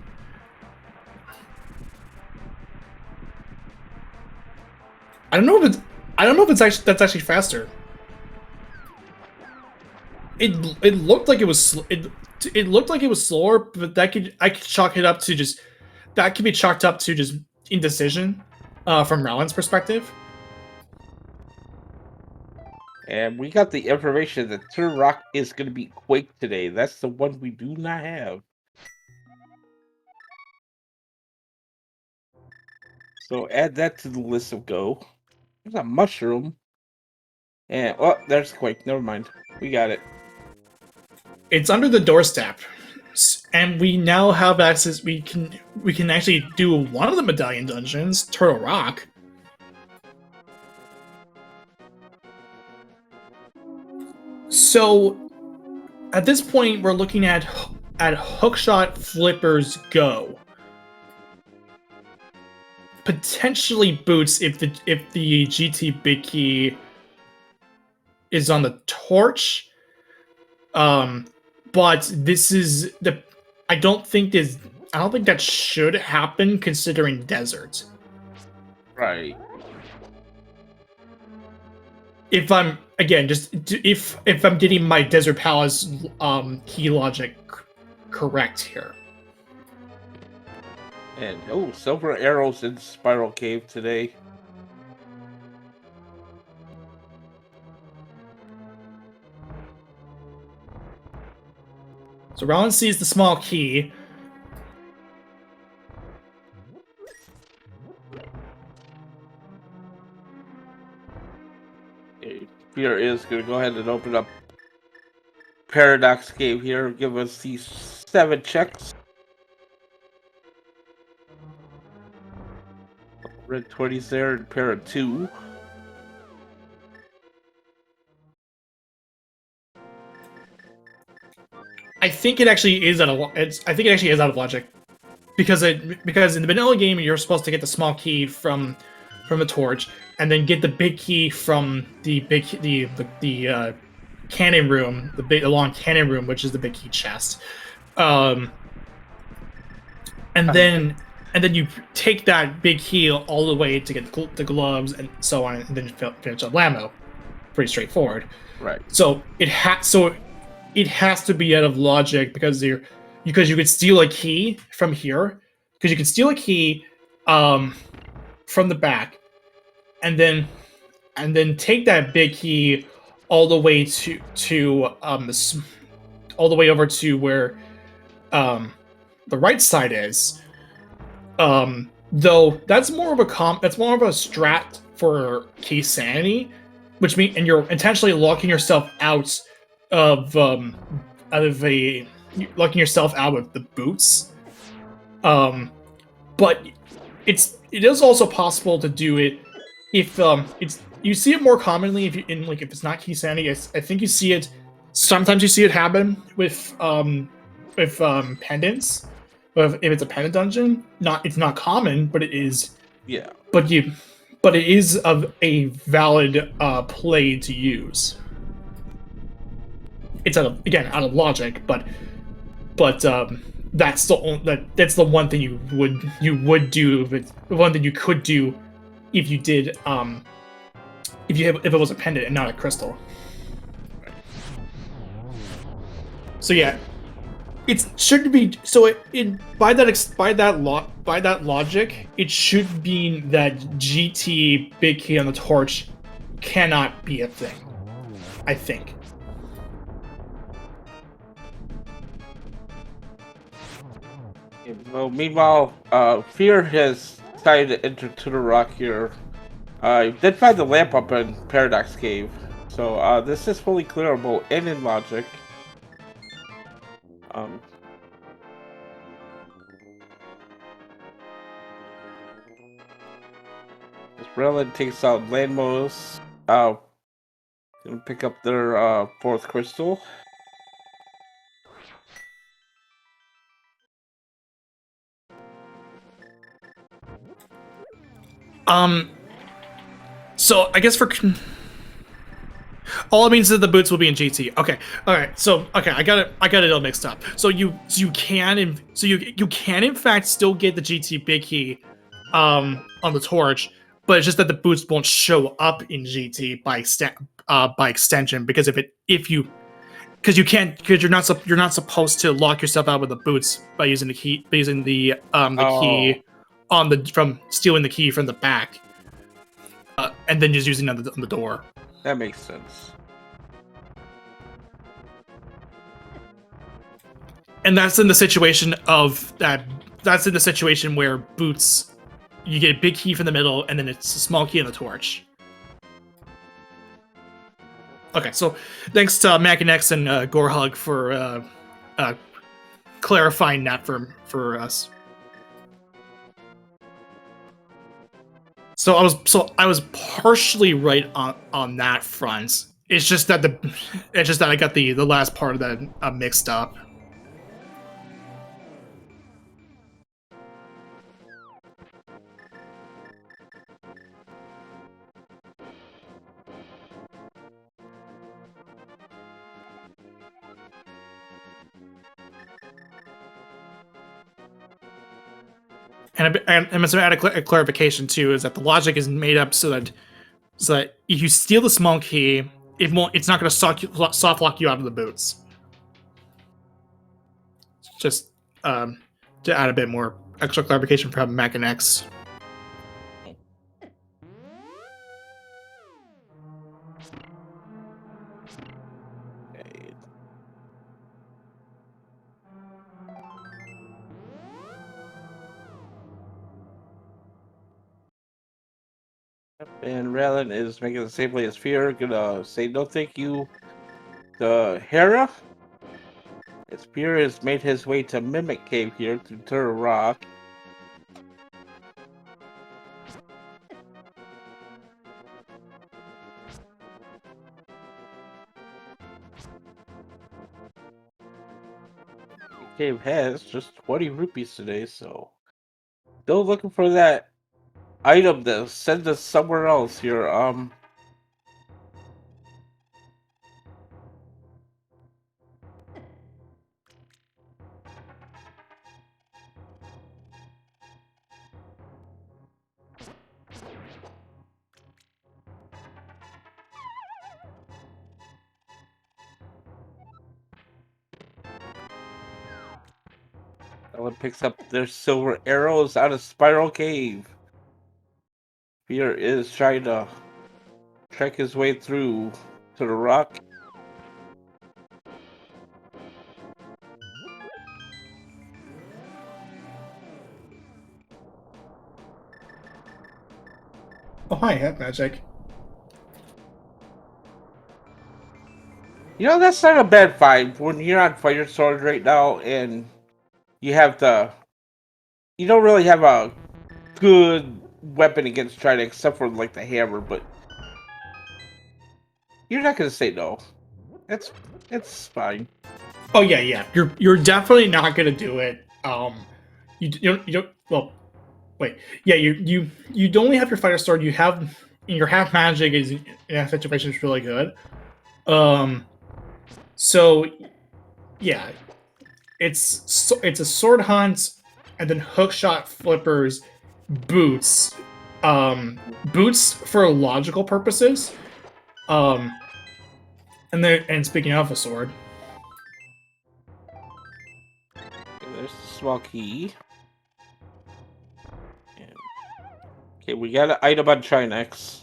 I don't know if it's actually that's actually faster. It looked like it was it looked like it was slower, but I could chalk it up to just that could be chalked up to just indecision from Rowland's perspective. And we got the information that Turok is going to be Quake today. That's the one we do not have. So add that to the list of go. There's a mushroom. And, oh, there's Quake. Never mind. We got it. It's under the doorstep, and we now have access. We can actually do one of the medallion dungeons, Turtle Rock. So, at this point, we're looking at hookshot flippers go. Potentially boots if the GT big key is on the torch. But this is the I don't think that should happen considering desert. Right. If I'm again just if I'm getting my Desert Palace key logic correct here. And oh, silver arrows in Spiral Cave today. So Rowan sees the small key. Fear is going to go ahead and open up Paradox Cave here. Give us these 7 checks. Red 20s there and pair of 2. I think it actually is out of logic, because in the vanilla game you're supposed to get the small key from the torch and then get the big key from the cannon room, the long cannon room, which is the big key chest, and then you take that big key all the way to get the gloves and so on, and then finish up Lamo. Pretty straightforward. Right. So it has to be out of logic because you could steal a key from here, because you can steal a key from the back, and then take that big key all the way all the way over to where the right side is. Though that's more of a strat for key sanity, which means, and you're intentionally locking yourself out locking yourself out with the boots. But it is also possible to do it if you see it more commonly if it's not key sanity. I think you see it sometimes. You see it happen with pendants. If it's a pendant dungeon, it's not common, but it is. Yeah. But it is a valid play to use. It's out of logic, but that's the one thing you would do, the one thing you could do if you did if it was a pendant and not a crystal. So yeah, it should be by that logic, it should mean that GT big key on the torch cannot be a thing, I think. Well, meanwhile, Fear has decided to enter to the rock here. I did find the lamp up in Paradox Cave, so this is fully clearable and in logic. Um, this Relic takes out Landmos. Gonna pick up their fourth crystal. So I guess for all it means is that the boots will be in GT. Okay, all right. So okay, I got it all mixed up. So you can in fact still get the GT big key, on the torch, but it's just that the boots won't show up in GT by extension because if you because you can't because you're not supposed to lock yourself out with the boots by using the key on the from stealing the key from the back, and then just using it on the door. That makes sense. And that's in the situation of that. That's in the situation where boots, you get a big key from the middle, and then it's a small key on the torch. Okay, so thanks to Macanex and Gorehug for clarifying that for us. So I was partially right on that front. It's just that I got the last part of that mixed up. And I'm going to add a clarification too, is that the logic is made up so that if you steal the small key, it's not going to soft lock you out of the boots. Just to add a bit more extra clarification from Mac and X. Okay. And Raylan is making the same play as Fear. Gonna say no thank you to Hera. As Fear has made his way to Mimic Cave here to Turtle Rock. Cave has just 20 rupees today, so still looking for that item to send us somewhere else here. Ellen picks up their silver arrows out of Spiral Cave. Fear is trying to trek his way through to the rock. Oh hi, Hat Magic. You know, that's not a bad fight when you're on Fighter Sword right now and you have the. You don't really have a good weapon against Trident except for like the hammer, but you're not gonna say no. It's fine. Oh yeah. You're definitely not gonna do it. You don't. Well, wait. Yeah, you only have your fighter sword. You have your half magic is in that situation is really good. So yeah, it's a sword hunt, and then hookshot flippers, boots, boots for logical purposes. Um, and speaking of a sword, Okay, there's the small key. And, okay, we got an item on Trinex.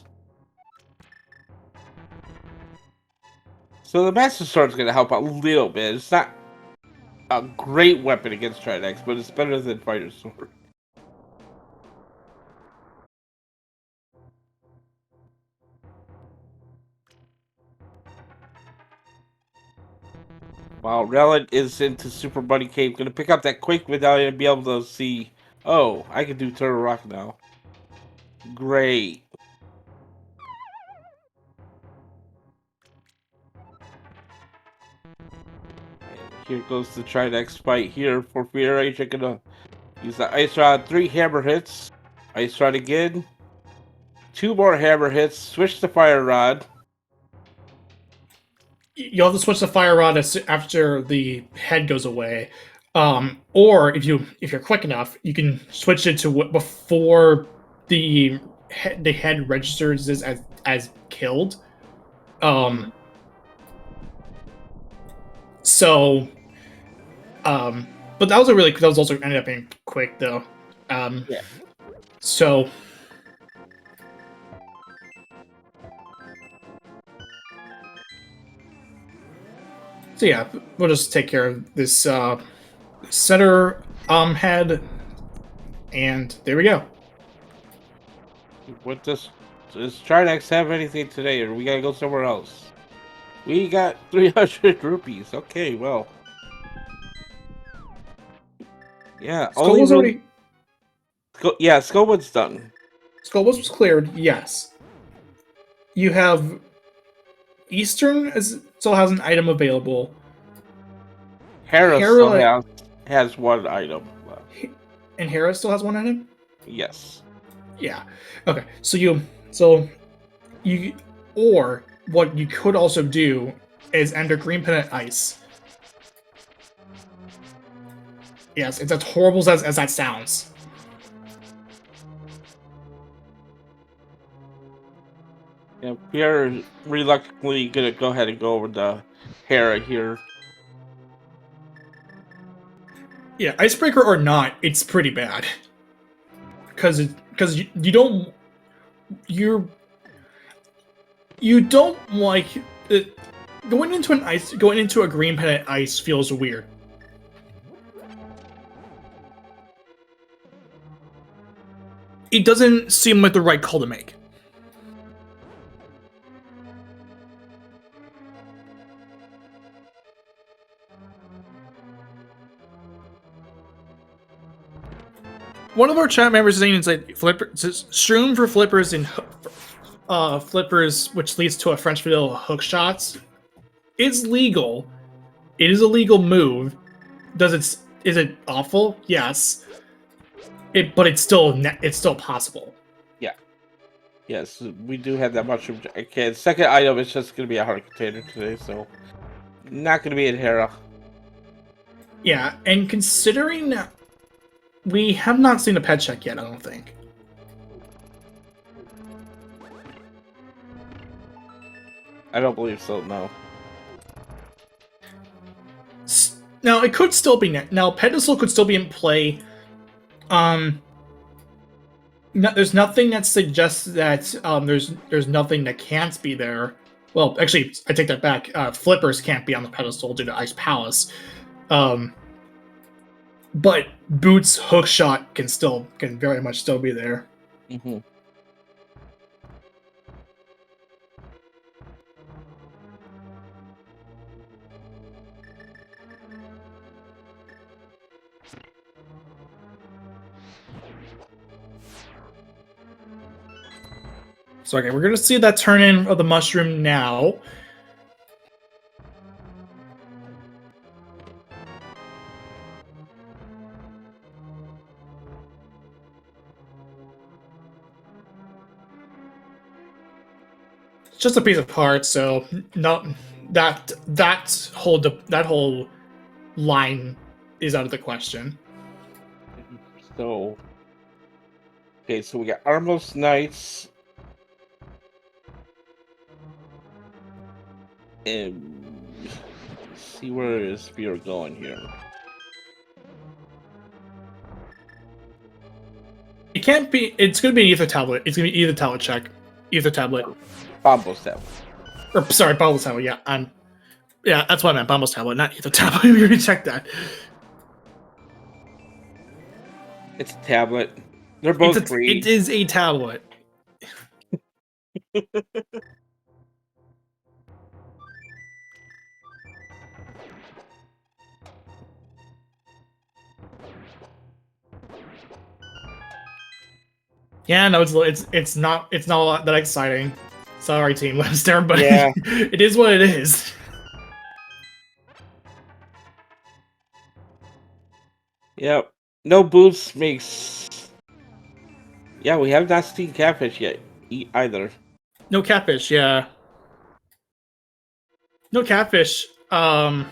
So the Master Sword's gonna help out a little bit. It's not a great weapon against Trinex, but it's better than Fighter Sword. Come While Relin is into Super Bunny Cave, gonna pick up that Quake medallion and be able to see. Oh, I can do Turtle Rock now. Great. Here goes the Trinex fight here for Fear Rage. I'm gonna use the Ice Rod, 3 hammer hits. Ice Rod again. 2 more hammer hits. Switch to Fire Rod. You'll have to switch the fire rod after the head goes away, or if you're quick enough, you can switch it to before the head registers as killed. So, but that was also ended up being quick though. Yeah. So. So yeah, we'll just take care of this center head, and there we go. What does Trinex have anything today, or we gotta go somewhere else? We got 300 rupees. Okay, well. Yeah, Skull was already. Yeah, Skullwood's done. Skull was cleared. Yes. You have Eastern still has an item available. Hera still has 1 item left. And Hera still has 1 item? Yes. Yeah. Okay. Or what you could also do is enter Green Pennant Ice. Yes, it's as horrible as that sounds. Yeah, we're reluctantly gonna go ahead and go over the Hera here. Yeah, Icebreaker or not, it's pretty bad. Because you don't like it, going into a Green Pennant Ice feels weird. It doesn't seem like the right call to make. One of our chat members is saying it's like stream for flippers and flippers, which leads to a French vanilla hook shots. It's legal. It is a legal move. Is it awful? Yes. But it's still possible. Yeah. Yes, we do have that mushroom. Okay, the second item is just gonna be a heart container today, so not gonna be in Hera. Yeah, and considering we have not seen a pet check yet, I don't think. I don't believe so, no. Now, it could still be... Now, Pedestal could still be in play. There's nothing that suggests that there's nothing that can't be there. Well, actually, I take that back. Flippers can't be on the pedestal due to Ice Palace. But Boots' hookshot can very much still be there. Mm-hmm. So, okay, we're going to see that turn in of the mushroom now. It's just a piece of heart, so not that whole line is out of the question. So, okay, so we got Armos Knights. And let's see where is Spear going here. It can't be. It's going to be an Ether Tablet. It's going to be Ether Tablet check. Ether Tablet. Bombos Tablet. Or, sorry, Bombos Tablet, yeah. Yeah, that's what I meant. Bombos Tablet, not Ether Tablet. We already checked that. It's a tablet. They're both green. It is a tablet. Yeah, no, it's not a lot that exciting. Sorry, Team Webster, but Yeah. it is what it is. Yep. No boosts makes. Yeah, we have not seen catfish yet either. No catfish, yeah. No catfish. I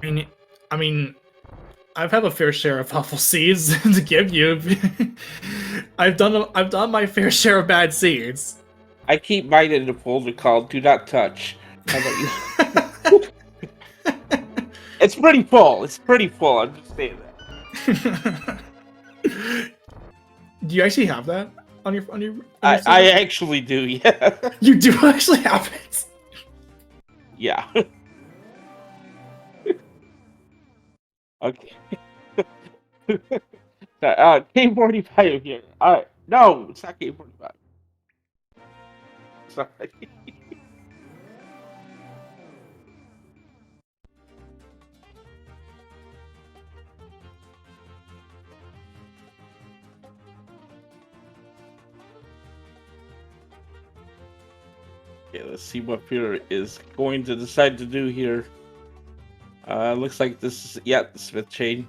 mean, I've had a fair share of awful seeds to give you. I've done my fair share of bad seeds. I keep mine in a folder called "Do Not Touch." How about you? It's pretty full. It's pretty full. I'm just saying that. Do you actually have that on your I actually do. Yeah. You do actually have it. Yeah. Okay. K45 here. Alright. No, it's not K45. Sorry. Okay, let's see what Peter is going to decide to do here. Looks like this is, yeah, the Smith chain.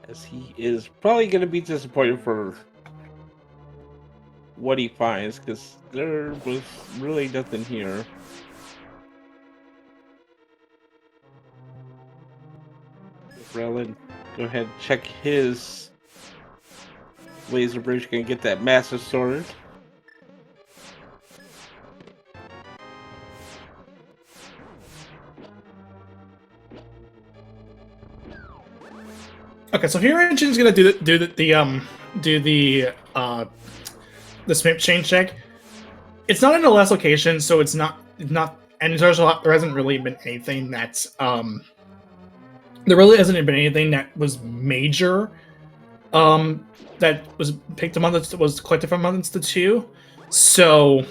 As he is probably going to be disappointed for what he finds, because there was really nothing here. Relin, go ahead and check his laser bridge, gonna get that master sword. Okay, so here Engine's gonna do the Smith chain check. It's not in the last location, so it's not, and there hasn't really been anything that's there really hasn't been anything that was major that was picked was collected amongst the two. So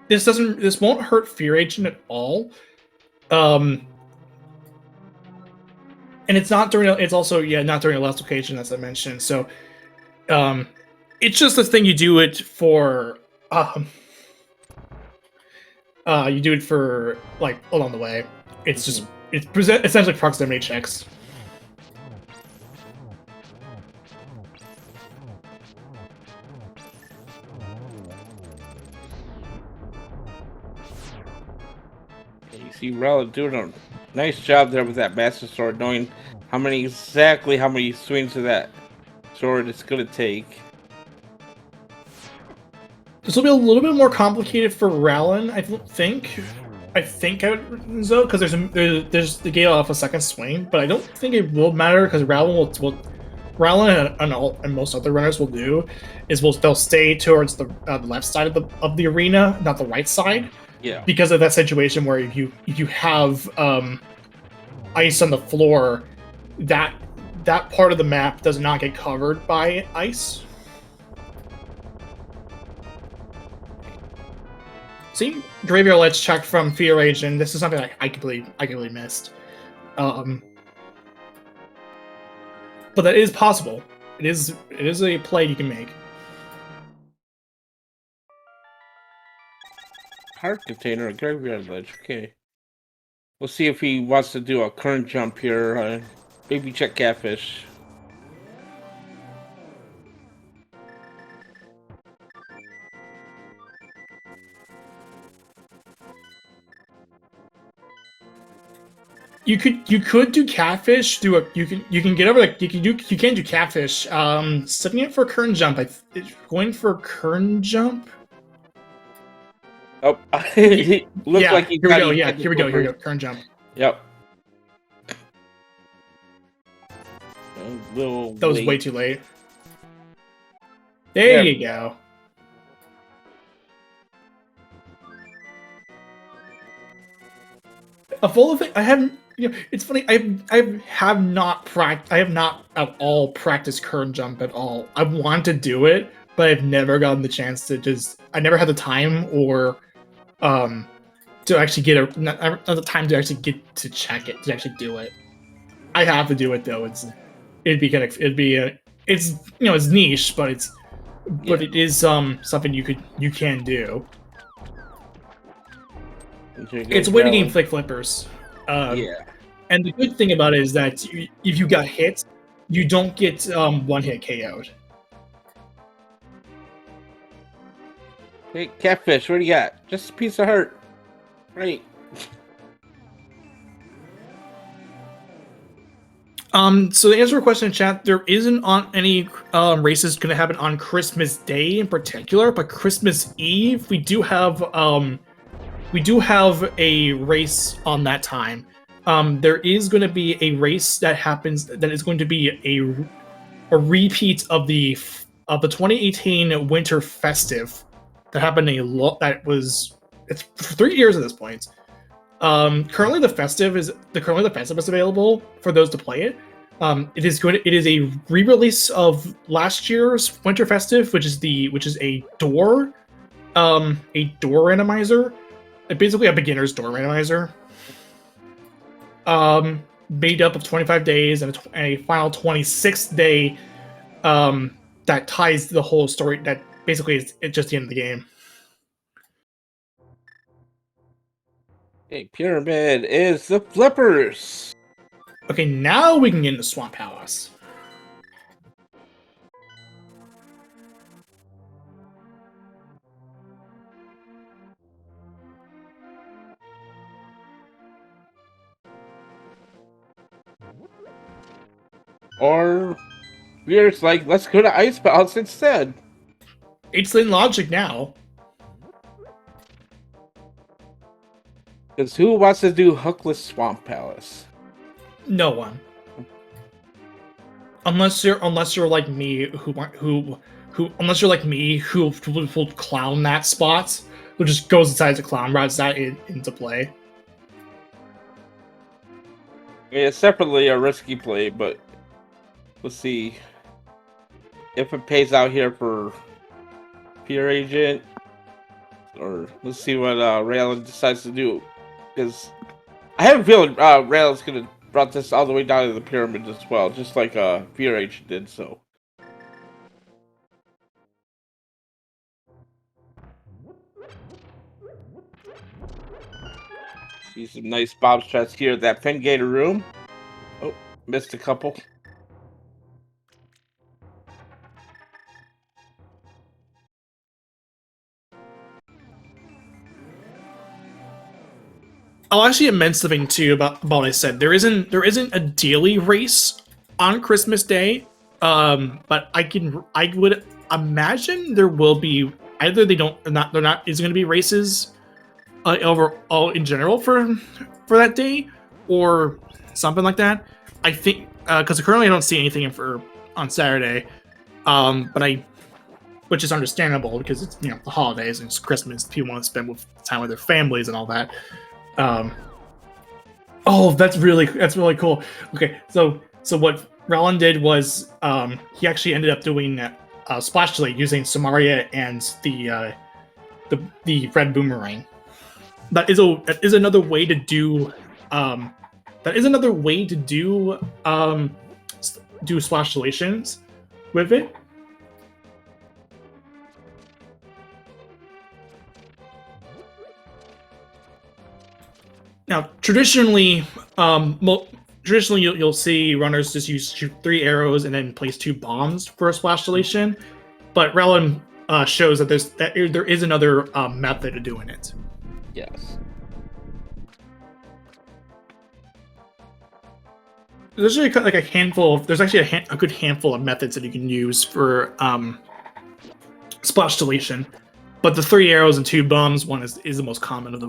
this won't hurt Fear Agent at all. And it's not during. It's also not during the last location, as I mentioned. So, it's just the thing you do it for. You do it for like along the way. It's just essentially proximity checks. You see Rella doing a nice job there with that master sword, knowing how many swings of that sword it's gonna take. This will be a little bit more complicated for Rowland, I think. So because there's the gate off a second swing, but I don't think it will matter because Rowland Rowland and most other runners will do is they'll stay towards the left side of the arena, not the right side. Yeah. Because of that situation where if you have ice on the floor, that part of the map does not get covered by ice. See, Graveyard Let's check from Fear Agent. This is something I completely missed. But that is possible. It is a play you can make. Heart container, a graveyard ledge. Okay. We'll see if he wants to do a current jump here. Maybe check catfish. You could do catfish. You can get over you can do catfish. Setting it for current jump. Going for current jump. Oh, it looks like here we go. Yeah, here we go. Current jump. Yep. That was way too late. There you go. A full effect. I haven't. It's funny. I have not at all practiced current jump at all. I want to do it, but I've never gotten the chance to I never had the time or to to actually get not the time to actually get to check it, to actually do it. I have to do it though. It's it's niche, but it is something you can do. It's a way to gain flick flippers. Yeah. And the good thing about it is that if you got hit, you don't get one hit KO'd. Hey, catfish, what do you got? Just a piece of hurt. Great. So to answer your question in chat, there isn't on any races going to happen on Christmas Day in particular, but Christmas Eve we do have a race on that time. There is going to be a race that happens that is going to be a repeat of the 2018 Winter Festive that happened it's 3 years at this point. Currently the festive is available for those to play it. It is a re-release of last year's Winter Festive, which is a door randomizer, basically a beginner's door randomizer. Made up of 25 days and a final 26th day that ties the whole story. That basically is just the end of the game. Hey, Pyramid is the flippers. Okay, now we can get into Swamp Palace. Or we're just like, let's go to Ice Palace instead. It's in logic now. Because who wants to do Hookless Swamp Palace? No one. Unless you're like me, who unless you're like me, who will clown that spot, who just goes inside the clown, routes that into play. Yeah, separately a risky play, but let's see if it pays out here for Pure Agent, or let's see what Raylan decides to do. Because I have a feeling Raylan's gonna brought this all the way down to the pyramid as well, just like Pure Agent did. So. See some nice bob shots here at that Fen Gator room. Oh, missed a couple. I'll actually amend something too about what I said. There isn't a daily race on Christmas Day, but I would imagine there will be. Either they're not is going to be races overall in general for that day, or something like that. I think because currently I don't see anything for on Saturday, which is understandable because it's the holidays and it's Christmas. People want to spend time with their families and all that. Oh, that's really cool. Okay, so what Rowland did was he actually ended up doing Splash Delay using Samaria and the red boomerang. That is another way to do do splash deletions with it. Now, traditionally, you'll see runners just shoot 3 arrows and then place 2 bombs for a splash deletion, but Relin shows that there is another method of doing it. Yes. There's actually like a handful. There's actually a good handful of methods that you can use for splash deletion, but the 3 arrows and 2 bombs one is the most common of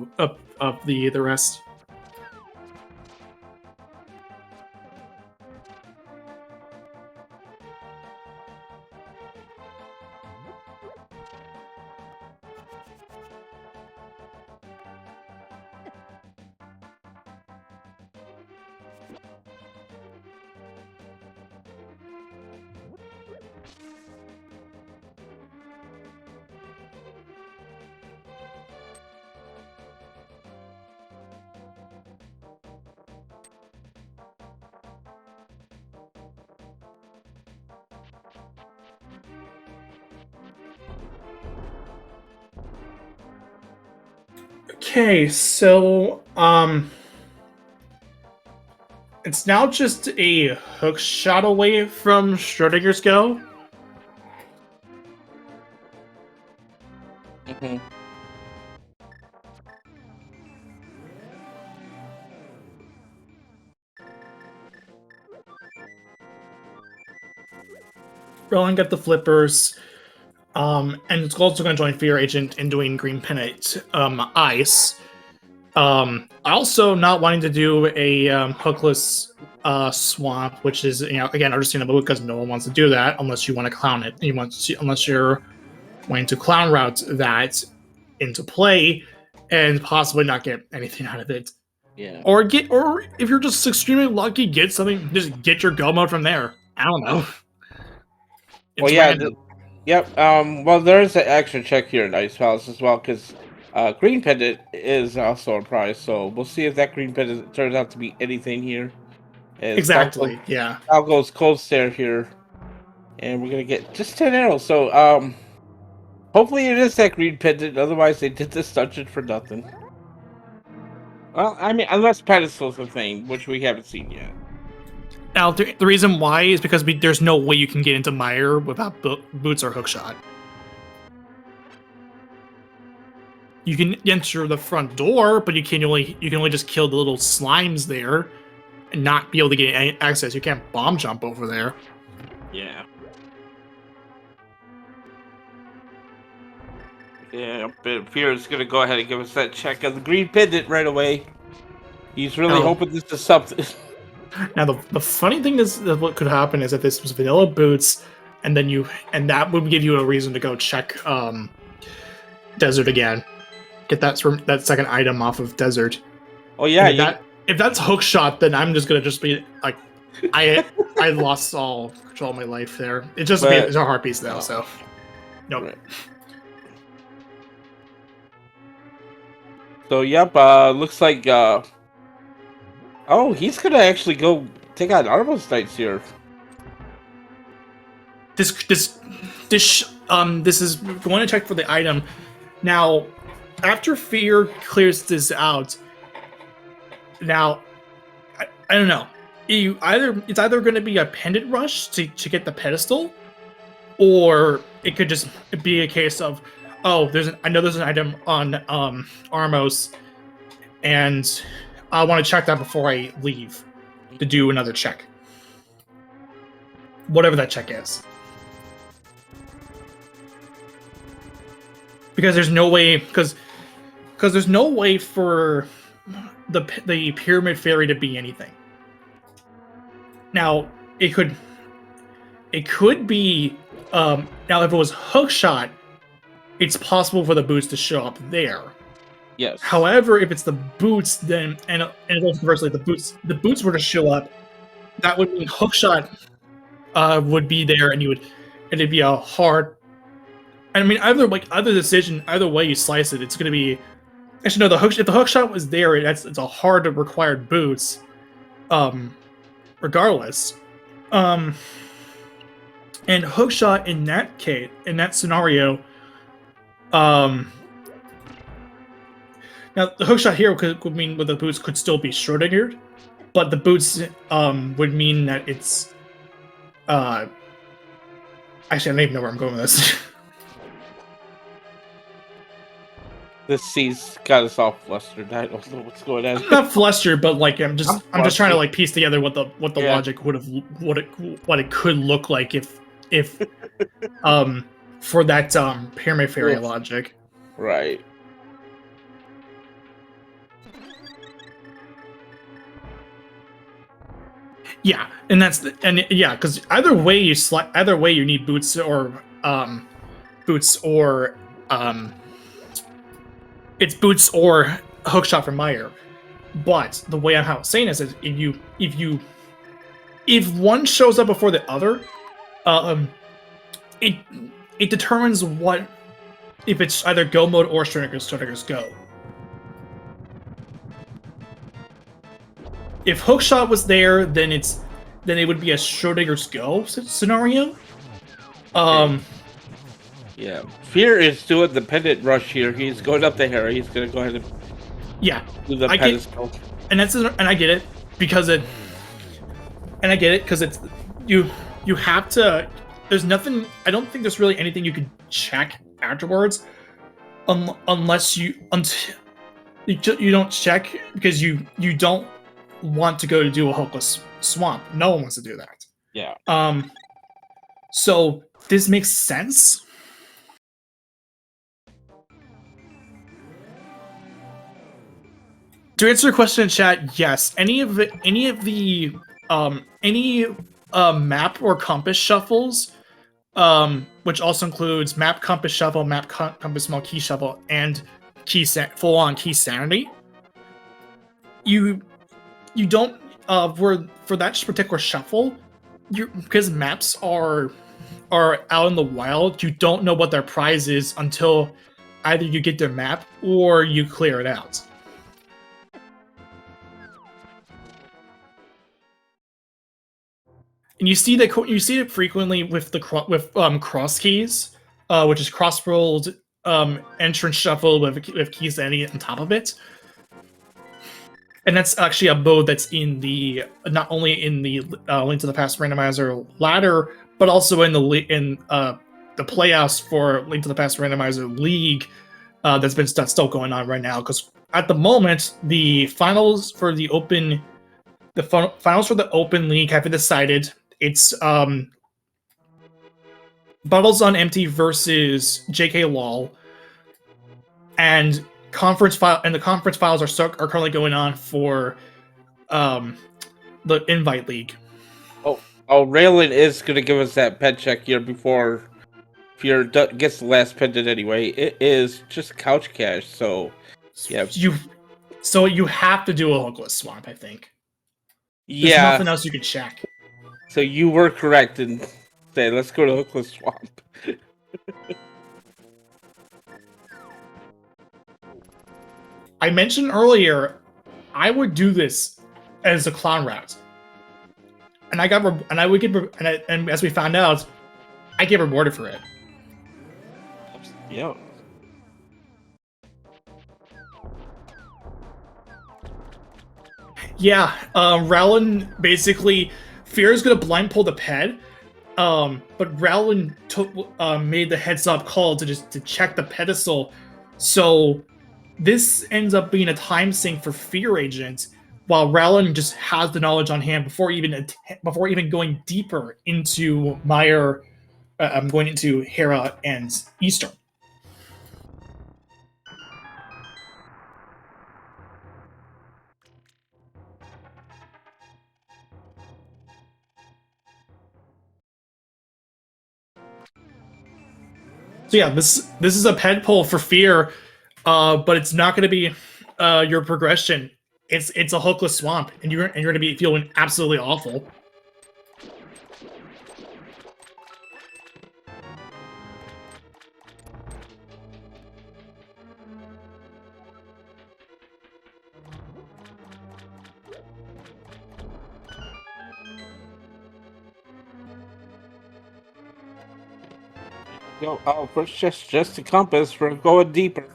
the rest. Okay, so it's now just a hook shot away from Schrodinger's go. Mm-hmm. Rolling up the flippers. And it's also going to join Fear Agent in doing Green Pennant Ice. Also, not wanting to do a hookless swamp, which is again understandable because no one wants to do that unless you want to clown it. Unless you're wanting to clown route that into play and possibly not get anything out of it. Yeah. Or if you're just extremely lucky, get something. Just get your go mode from there. I don't know. It's Well, yeah. random. Yep. Well, there's an extra check here in Ice Palace as well because Green Pendant is also a prize. So we'll see if that Green Pendant turns out to be anything here. As Exactly. Yeah. Falco's cold stare here, and we're gonna get just 10 arrows. So hopefully it is that Green Pendant. Otherwise, they did this dungeon for nothing. Well, I mean, unless pedestal's a thing, which we haven't seen yet. Now, the reason why is because there's no way you can get into Mire without boots or hookshot. You can enter the front door, but you can only just kill the little slimes there, and not be able to get any access. You can't bomb jump over there. Yeah. Yeah, but Fear is gonna go ahead and give us that check of the Green Pendant right away. He's really hoping this is something. Now, the funny thing is that what could happen is if this was vanilla boots, and that would give you a reason to go check desert again, get that second item off of desert. Oh yeah, if that's hookshot, then I'm just gonna be like, I lost all control of my life there. It's a heart piece though, so nope. Right. So yep, looks like oh, he's gonna actually go take out Armos Knights here. This is going to check for the item. Now, after Fear clears this out, now I don't know. It's either going to be a pendant rush to get the pedestal, or it could just be a case of, oh, I know there's an item on Armos, and I want to check that before I leave to do another check. Whatever that check is. Because there's no way there's no way for the Pyramid Fairy to be anything. Now, it could be now if it was hookshot, it's possible for the boots to show up there. Yes. However, if it's the boots, then and conversely, the boots were to show up, that would mean hookshot would be there, and it'd be a hard. I mean, either decision, either way you slice it, it's going to be. Actually, no. If the hookshot was there, it's a hard required boots, regardless. And hookshot in that scenario, now, the hookshot here could mean that the boots could still be Schrodingered, but the boots would mean that it's. Actually, I don't even know where I'm going with this. This C's got us all flustered. I don't know what's going on. Not flustered, but like I'm just trying to like piece together what the logic would have what it could look like if for that Pyramid Fairy logic. Right. Yeah, and because either way you need boots or it's boots or hookshot from Mire. But the way I'm saying this is if one shows up before the other, it determines if it's either go mode or Schrodinger's go. If hookshot was there, then it would be a Schrodinger's go scenario. Yeah, Fear is doing the pendant rush here. He's going up the Harry. He's going to go ahead and Yeah, to the I get, pedestal. and I get it because it's you have to. There's nothing. I don't think there's really anything you can check afterwards, unless until you don't check because you don't want to go to do a hopeless swamp. No one wants to do that. Yeah. So this makes sense. To answer your question in chat, yes. Any map or compass shuffles, which also includes map compass shuffle, map compass small key shuffle, and full on key sanity. You don't for that particular shuffle, because maps are out in the wild. You don't know what their prize is until either you get their map or you clear it out. And you see it frequently with cross keys, which is cross-rolled entrance shuffle with keys any on top of it. And that's actually a mode that's in the not only in the Link to the Past Randomizer ladder, but also in the playoffs for Link to the Past Randomizer League. That's still going on right now because at the moment the finals for the open league have been decided. It's Bottles on Empty versus JK Lol, and the conference files are currently going on for the Invite League. Oh, Raylan is gonna give us that pet check here before Fear gets the last pendant anyway. It is just couch cash, so yeah. You have to do a hookless swamp, I think. There's Yeah. nothing else you could check. So you were correct in saying let's go to hookless swamp. I mentioned earlier, I would do this as a clown route, and and as we found out, I get rewarded for it. Yeah. Yeah, Rowland basically Fear is gonna blind pull the ped, but Rowland made the heads up call to check the pedestal, so this ends up being a time sink for Fear Agent, while Rowland just has the knowledge on hand before even going deeper into Meyer. I'm going into Hera and Eastern. So yeah, this is a ped pull for Fear, but it's not going to be your progression. It's a hookless swamp, and you're going to be feeling absolutely awful. Yo, first just the compass for going deeper.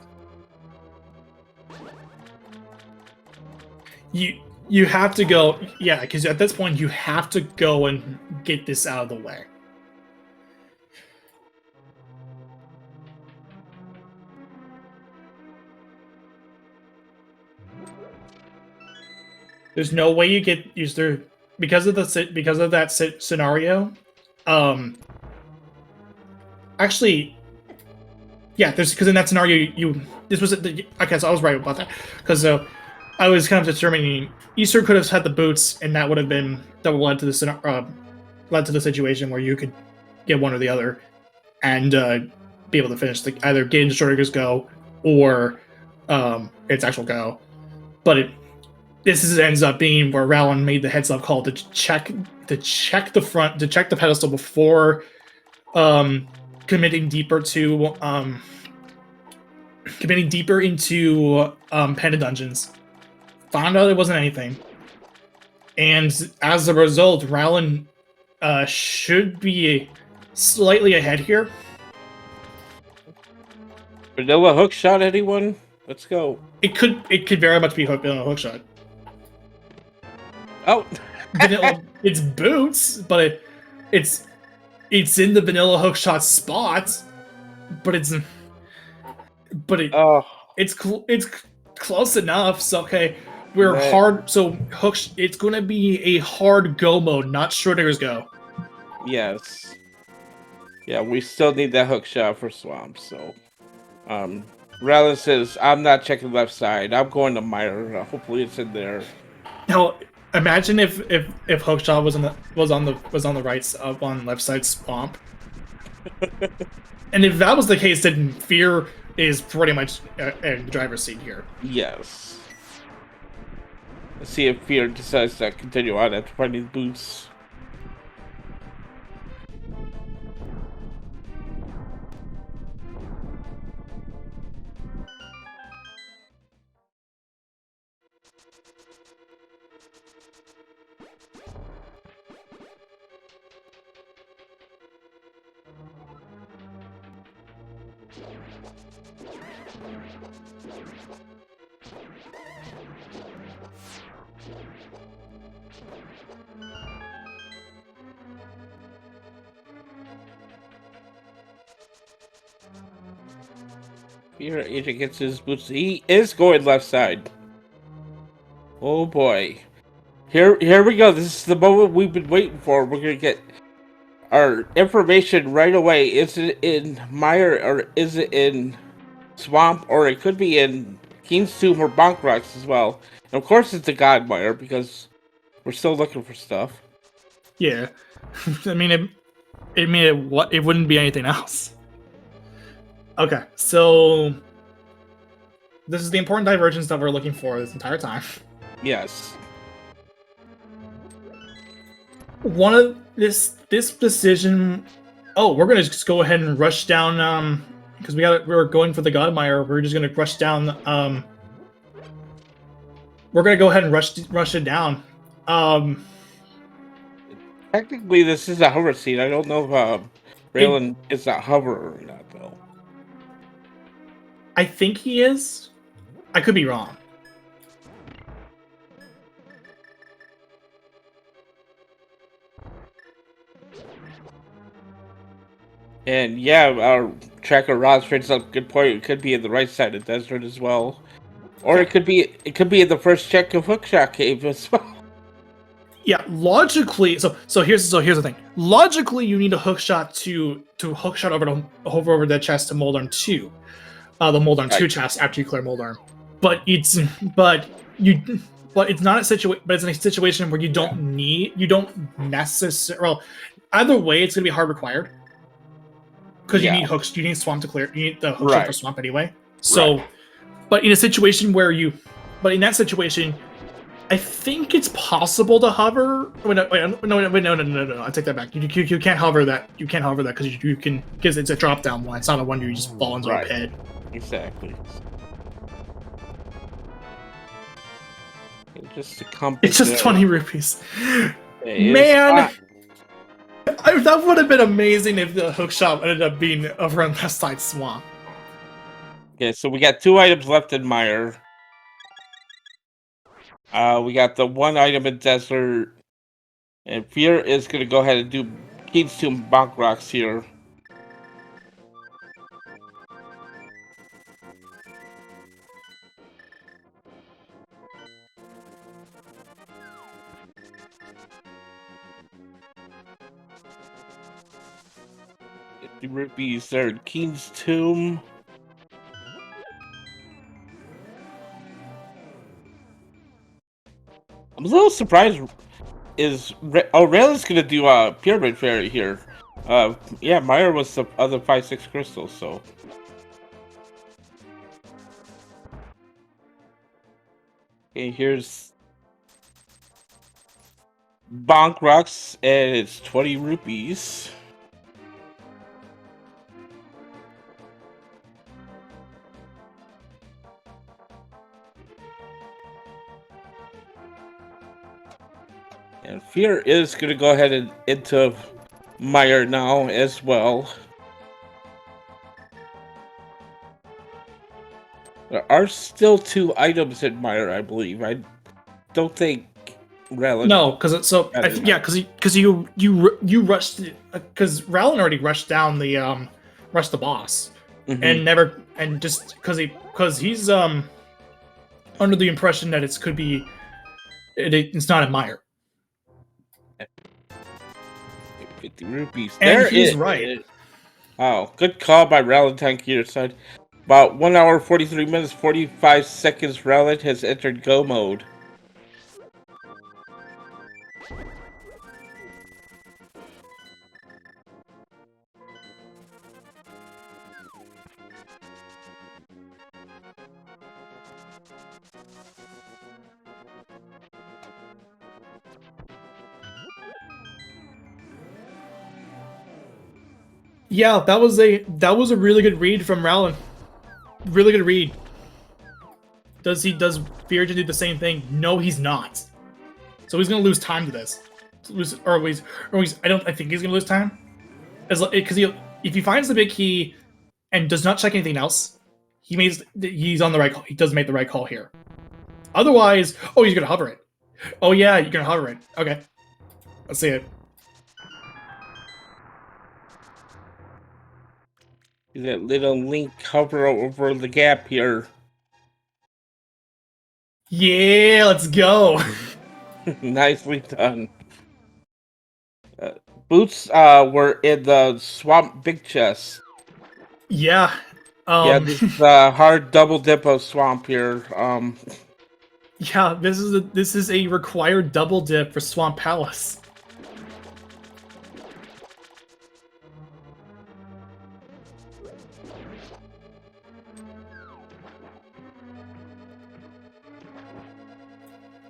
You have to go, yeah, because at this point you have to go and get this out of the way. There's no way you get used to because of that scenario. Actually, yeah, there's because in that scenario this was okay. So I was right about that because I was kind of determining Easter could have had the boots, and that would have led to the situation where you could get one or the other and be able to finish either get Destroyer's go or its actual go. But this ends up being where Rowland made the heads up call to check the pedestal before committing deeper into Panda Dungeons. Found out it wasn't anything, and as a result, Rowland should be slightly ahead here. Vanilla hook shot, anyone? Let's go. It could very much be hook shot. Oh, It's boots, but it's in the vanilla hookshot spot, but oh, it's close enough. So okay, we're that, hard. So it's going to be a hard go mode, not Schrodinger's go. yes. Yeah, we still need that hook shot for Swamp, so. Raylan says, I'm not checking left side. I'm going to Meyer. Hopefully it's in there. Now, imagine if hookshot was on the right on left side swamp. And if that was the case, then Fear is pretty much in the driver's seat here. Yes. Let's see if Fear decides to continue on after finding boots. Fear agent gets his boots. He is going left side. Oh boy. Here we go. This is the moment we've been waiting for. We're gonna get our information right away. Is it in Meyer or is it in Swamp, or it could be in Keen's Tomb or Bonk Rocks as well. And of course it's a Godmire because we're still looking for stuff. Yeah, I mean it wouldn't be anything else. Okay, so this is the important divergence that we're looking for this entire time. Yes. One of this decision. Oh, we're gonna just go ahead and rush down. Because we're going for the Godmire. We're just gonna rush down. We're gonna go ahead and rush it down. Technically, this is a hover seat. I don't know if Raylan is a hover or not, though. I think he is. I could be wrong. And yeah, our tracker Ross brings up a good point. It could be in the right side of the desert as well, or it could be in the first check of Hookshot Cave as well. Yeah, logically. So here's the thing. Logically, you need a hookshot to hookshot over that chest to Moldarm 2, the Moldarm 2 chest after you clear Moldarm. But it's not a situation. But it's in a situation where you don't necessarily. Well, either way, it's gonna be hard required because you need hooks. You need Swamp to clear. You need the hookshot for Swamp anyway. So, but in a situation where in that situation. I think it's possible to hover. No, I take that back. You can't hover that. You can't hover that because it's a drop down one. It's not a one you just fall into a pit. Exactly. It's just 20 rupees. Man, that would have been amazing if the hookshot ended up being over on left side swamp. Okay, so we got 2 items left in Meyer. We got the 1 item in Desert, and Fear is going to go ahead and do Keen's Tomb Bonk Rocks here. The rupees there in Keen's Tomb. I'm a little surprised. Raylan's gonna do a Pyramid Fairy here. Yeah, Meyer was the other 5-6 crystals, so. Okay, here's Bonk Rocks, and it's 20 rupees. And Fear is going to go ahead and into Meyer now as well. are still 2 items in Mire, I believe. I don't think Rowland. No, because so yeah, because you rushed because Rowland already rushed down the rushed the boss and never and just because he's under the impression that it could be it's not a Mire. 50 rupees. And There he's it right. is. Oh, good call by Rowland Tankier side. About 1 hour, 43 minutes, 45 seconds, Rowland has entered go mode. Yeah, that was a really good read from Rowland. Really good read. Does Fear to do the same thing? No, he's not. So he's gonna lose time to this. I think he's gonna lose time. Because if he finds the big key and does not check anything else, he's on the right call. He does make the right call here. Otherwise, oh, he's gonna hover it. Oh yeah, you're gonna hover it. Okay, let's see it. That little link hover over the gap here. Yeah, let's go. Nicely done. Boots were in the swamp big chest. Yeah. Yeah, this is a hard double dip of swamp here. Yeah, this is a required double dip for Swamp Palace.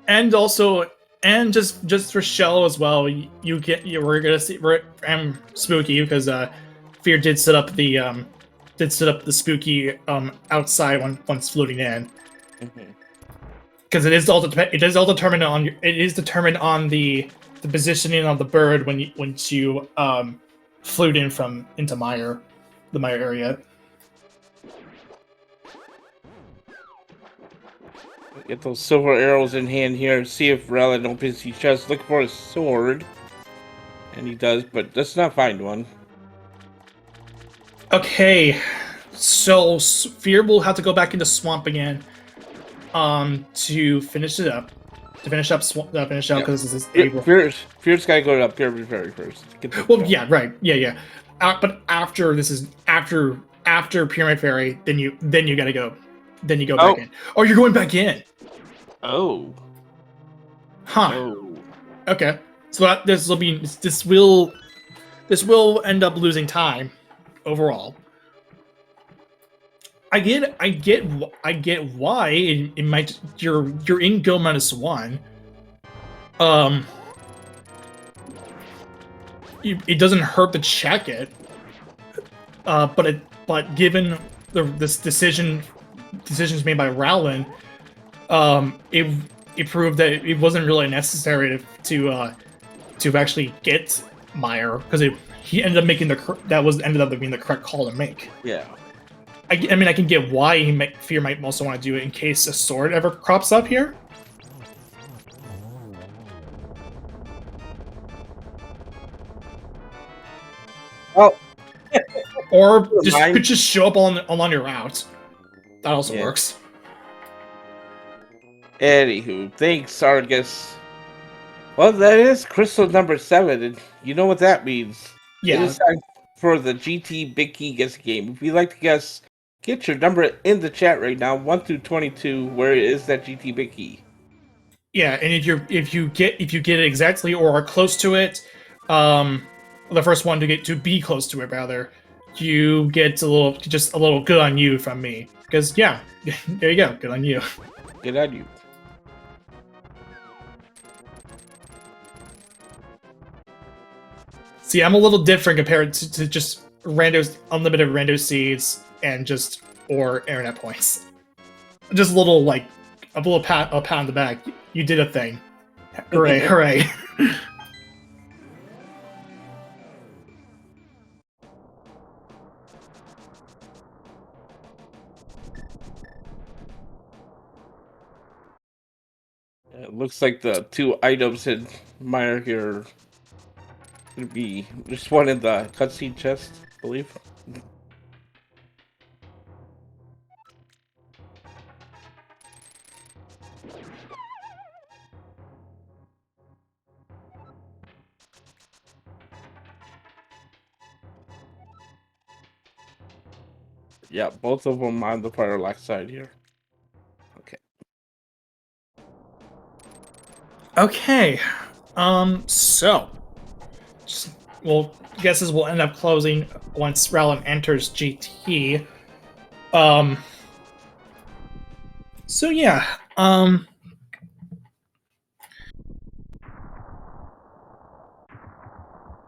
And also, and just for Shell as well, we're gonna see and Spooky because Fear did set up the Spooky outside once floating in. Because it is all determined on the positioning of the bird when you float in into Mire, the Mire area. Get those silver arrows in hand here and see if Rowland opens his chest. Look for a sword. And he does, but let's not find one. Okay, so Fear will have to go back into Swamp again to finish it up. To finish up because this is April. Fear's gotta go to Pyramid first. Well, yeah, right, yeah. But after Pyramid Fairy, then you gotta go. Then you go back in. Oh, you're going back in. Oh. Huh. Oh. Okay. So this will end up losing time overall. I get why it might you're in go -1. It doesn't hurt to check it. But given this decisions made by Rowland, it proved that it wasn't really necessary to actually get Mire because he ended up making ended up being the correct call to make. Yeah. I mean, I can get why Fear might also want to do it in case a sword ever crops up here. Oh. Or could just show up along your route. That also works. Anywho, thanks, Argus. Well, that is crystal number 7, and you know what that means. Yeah. It is time for the GT Big Key Guess Game. If you'd like to guess, get your number in the chat right now, 1 through 22. Where is that GT Big Key? Yeah, and if you get it exactly or are close to it, the first one to be close to it rather, you get a little good on you from me. Because yeah, there you go, good on you. Good on you. See, I'm a little different compared to just unlimited rando seeds and or internet points. Just a little pat on the back. You did a thing. Hooray, hooray. Looks like the 2 items in Meyer here would be just one in the cutscene chest, I believe. Yeah, both of them on the Firelocks side here. Okay. Okay. So, well, guesses will end up closing once Rowland enters GT. So yeah.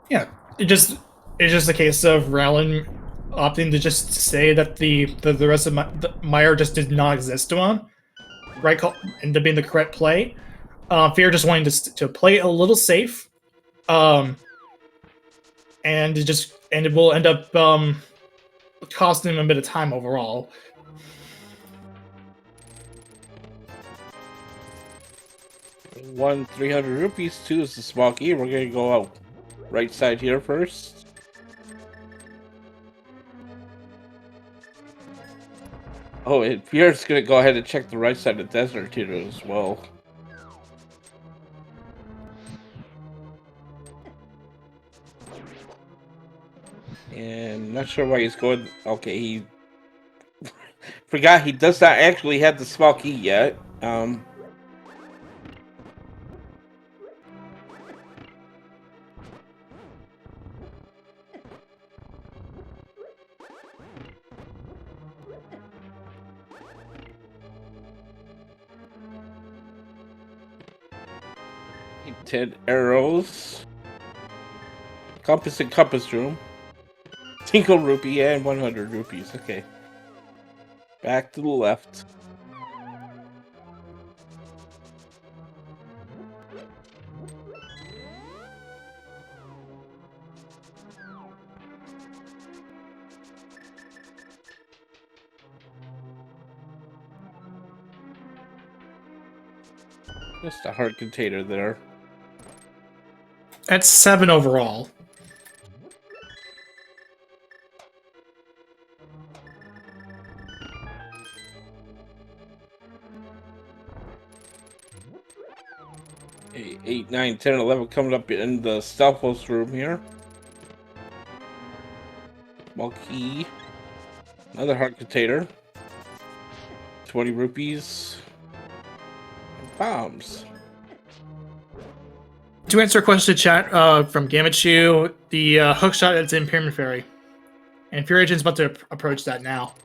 Yeah. It's just a case of Rowland opting to just say that the rest of Meyer just did not exist to him. Right call ended up being the correct play. Fear just wanting to play a little safe. And it will end up costing him a bit of time overall. One 300 rupees, 2 is the small key. We're gonna go out right side here first. Oh, and Pierre's gonna go ahead and check the right side of the desert here as well. And not sure why he's going. Okay, he forgot he does not actually have the small key yet. He 10 arrows. Compass and compass room. Tinkle rupee and 100 rupees. Okay. Back to the left. Just a hard container there. That's 7 overall. Eight, 9, 10, 11 coming up in the Stealthos room here. Small key. Another hard container. 20 rupees. Bombs. To answer a question to chat from Gamachu, the hook shot that's in Pyramid Fairy. And Fear Agent's about to approach that now.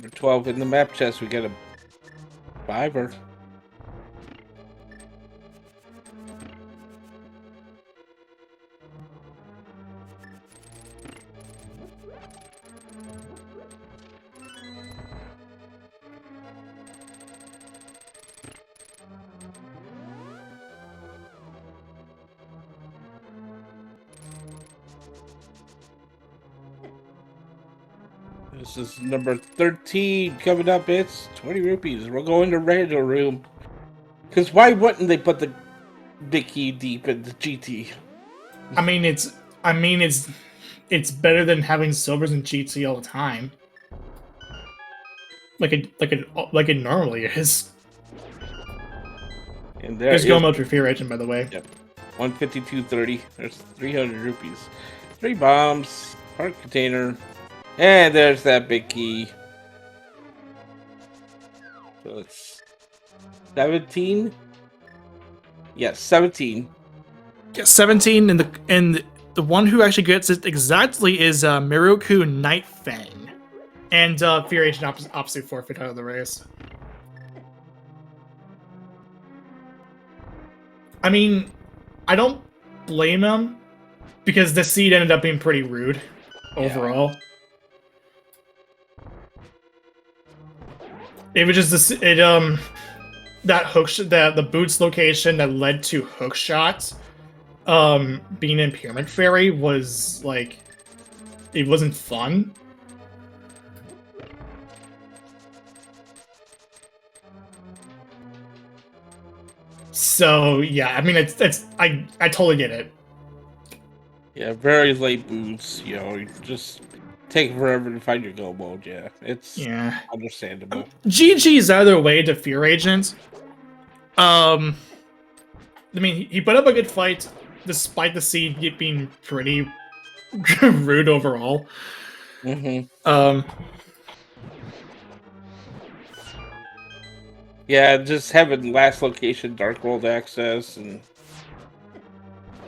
Number 12 in the map chest, we got a 5er. This is number 13 coming up. It's 20 rupees. We're going to random room. Because why wouldn't they put the big key deep in the GT? I mean, it's better than having silvers in GT all the time. Like it normally is. And there's go mode for Fear Agent, by the way. Yep. 152.30. There's 300 rupees. 3 bombs. Hard container. And there's that big key. So it's 17. Yes, 17. Yeah, 17, and the one who actually gets it exactly is Miruku Nightfang, and Fear Agent obviously forfeit out of the race. I mean, I don't blame him because the seed ended up being pretty rude overall. Yeah. It was just that hook the boots location that led to hook shots being an Pyramid Fairy was like it wasn't fun. So yeah, I mean it's I totally get it. Yeah, very late boots. You know, you just take forever to find your go mode. Yeah, it's understandable. GG's either way to Fear Agent. I mean, he put up a good fight despite the seed being pretty rude overall. Yeah, just having last location Dark World access and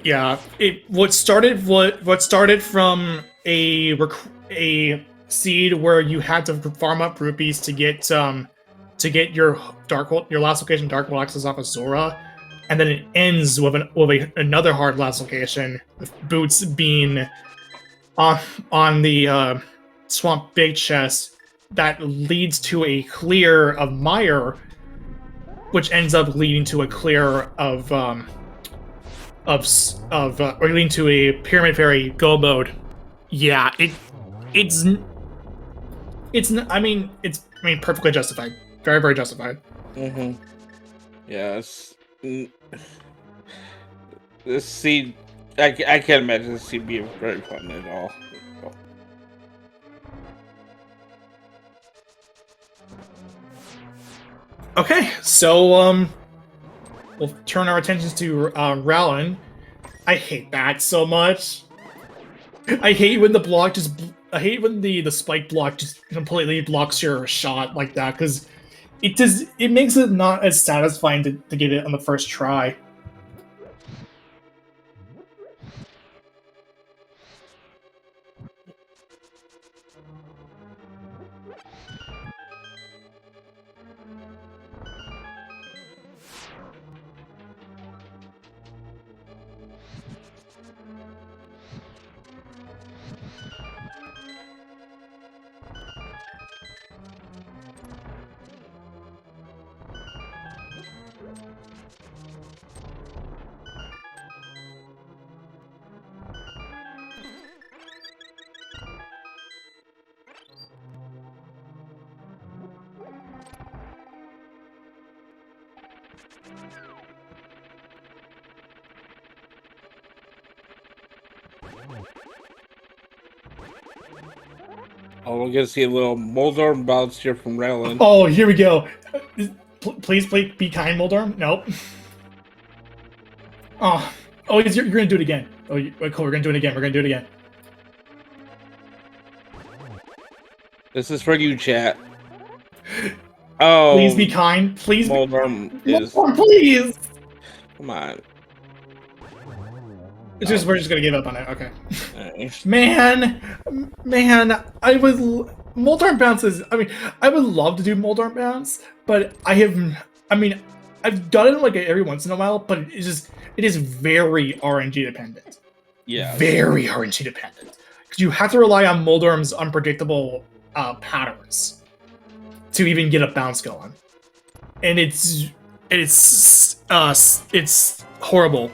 yeah, what started from a seed where you had to farm up rupees to get your your last location Dark World access off of Zora, and then it ends with another hard last location with Boots being on the Swamp Big Chest that leads to a clear of Mire, which ends up leading to a clear of or leading to a Pyramid Fairy go mode. Yeah, it's perfectly justified, very very justified. Yes, this seed I can't imagine this seed being very fun at all. Okay, so we'll turn our attentions to Rowland. I hate that so much. I hate when I hate when the spike block just completely blocks your shot like that, because it makes it not as satisfying to get it on the first try. Oh, we're gonna see a little Moldorm bounce here from Rowland. Oh, here we go. Please be kind, Moldorm. Nope. Oh, you're gonna do it again. Oh, cool. We're gonna do it again. We're gonna do it again. This is for you, chat. Oh, please be kind. Please, Moldorm Moldorm, please. Come on. It's just we're just gonna give up on it. Okay. Man, Moldorm bounces. I mean, I would love to do Moldorm bounce, but I've done it like every once in a while, but it is very RNG dependent. Yeah. Very RNG dependent. Because you have to rely on Moldorm's unpredictable patterns to even get a bounce going, and it's horrible.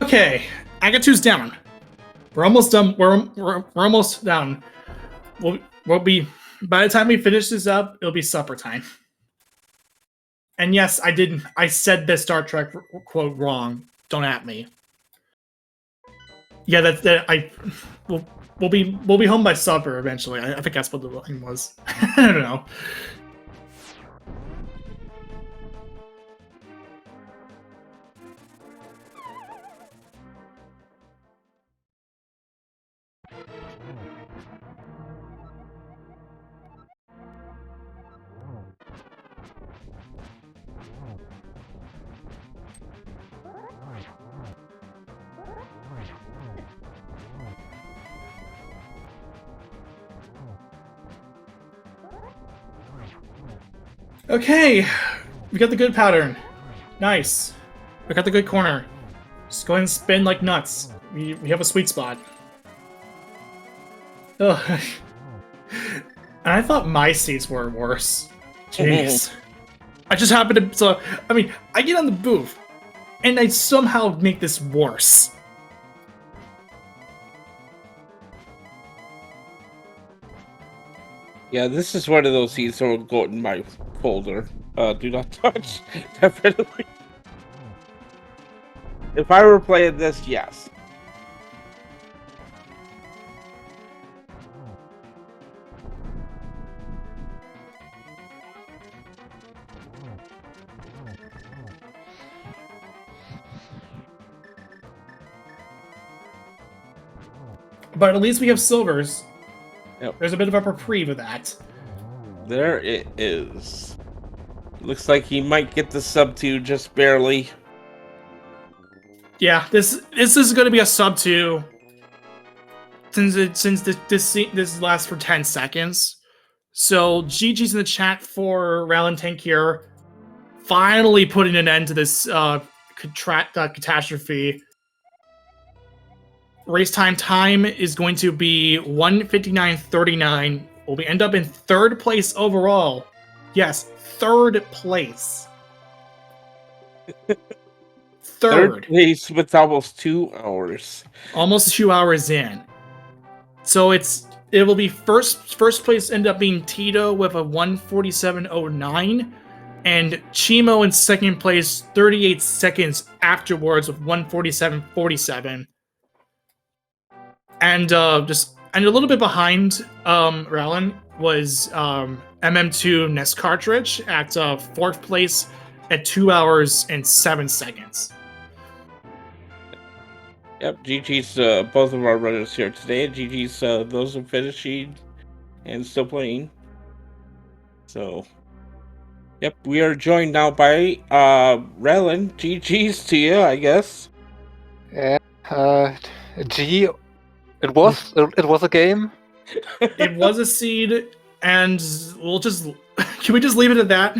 Okay, Agatu's down. We're almost done. We're almost down. We'll be by the time we finish this up, it'll be supper time. And yes, I said the Star Trek quote wrong. Don't at me. Yeah, we'll be home by supper eventually. I think that's what the line was. I don't know. Okay, we got the good pattern. Nice. We got the good corner. Just go ahead and spin like nuts. We have a sweet spot. Ugh. And I thought my seats were worse. Jeez. I just happened to. So, I mean, I get on the booth, and I somehow make this worse. Yeah, this is one of those seeds that will go in my folder. Do not touch. Definitely. If I were playing this, yes. But at least we have silvers. Yep. There's a bit of a reprieve of that. There it is. Looks like he might get the sub 2 just barely. Yeah, this is going to be a sub 2. Since this lasts for 10 seconds. So GG's in the chat for Rallin Tank here. Finally putting an end to this catastrophe. Race time is going to be 1:59.39. Will we end up in third place overall? Yes, third place. Third place with almost 2 hours. Almost 2 hours in. So it will be first place end up being Tito with a 1:47.09, and Chimo in second place 38 seconds afterwards with 1:47.47. And and a little bit behind Rallin was MM2 Nest Cartridge at fourth place at 2 hours and 7 seconds. Yep, GG's both of our runners here today. GG's those are finishing and still playing. So, yep, we are joined now by Rallin. GG's to you, I guess. Yeah, G. It was a game. It was a seed, and we'll just can we just leave it at that?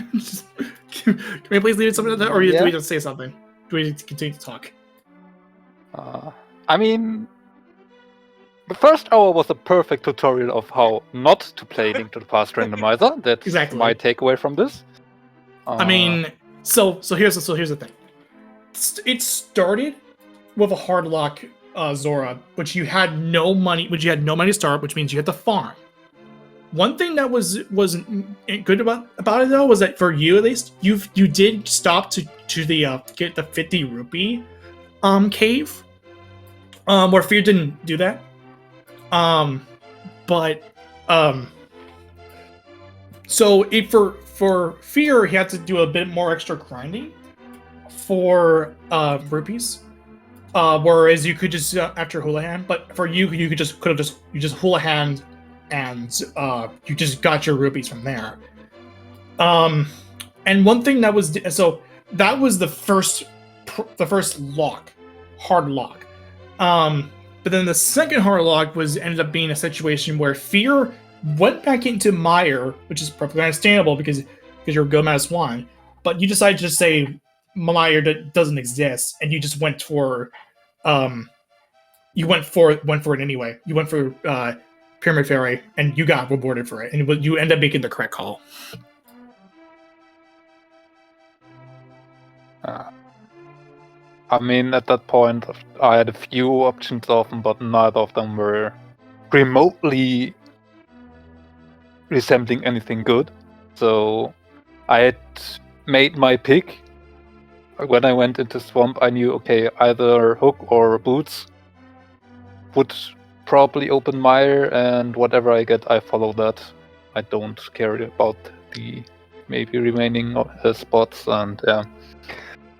Can we please leave it something at that, or do we just say something? Do we continue to talk? I mean, the first hour was a perfect tutorial of how not to play Link to the Past Randomizer. That's exactly my takeaway from this. I mean, so here's the thing. It started with a hard lock Zora, which you had no money to start, which means you had to farm. One thing that was good about it though was that for you at least, you did stop to the get the 50 rupee cave. Where Fear didn't do that. So for Fear, he had to do a bit more extra grinding for rupees. Whereas you could just after hula hand, but for you could just hula hand and you just got your rupees from there. And one thing that was the first hard lock. But then the second hard lock ended up being a situation where Fear went back into Mire, which is perfectly understandable because you're a go -1, but you decided to say Mire doesn't exist, and you just went for it anyway. You went for Pyramid Fairy, and you got rewarded for it, and you end up making the correct call. I mean, at that point, I had a few options open, but neither of them were remotely resembling anything good. So I had made my pick. When I went into Swamp, I knew, okay, either Hook or Boots would probably open Mire, and whatever I get, I follow that. I don't care about the maybe remaining spots, and yeah.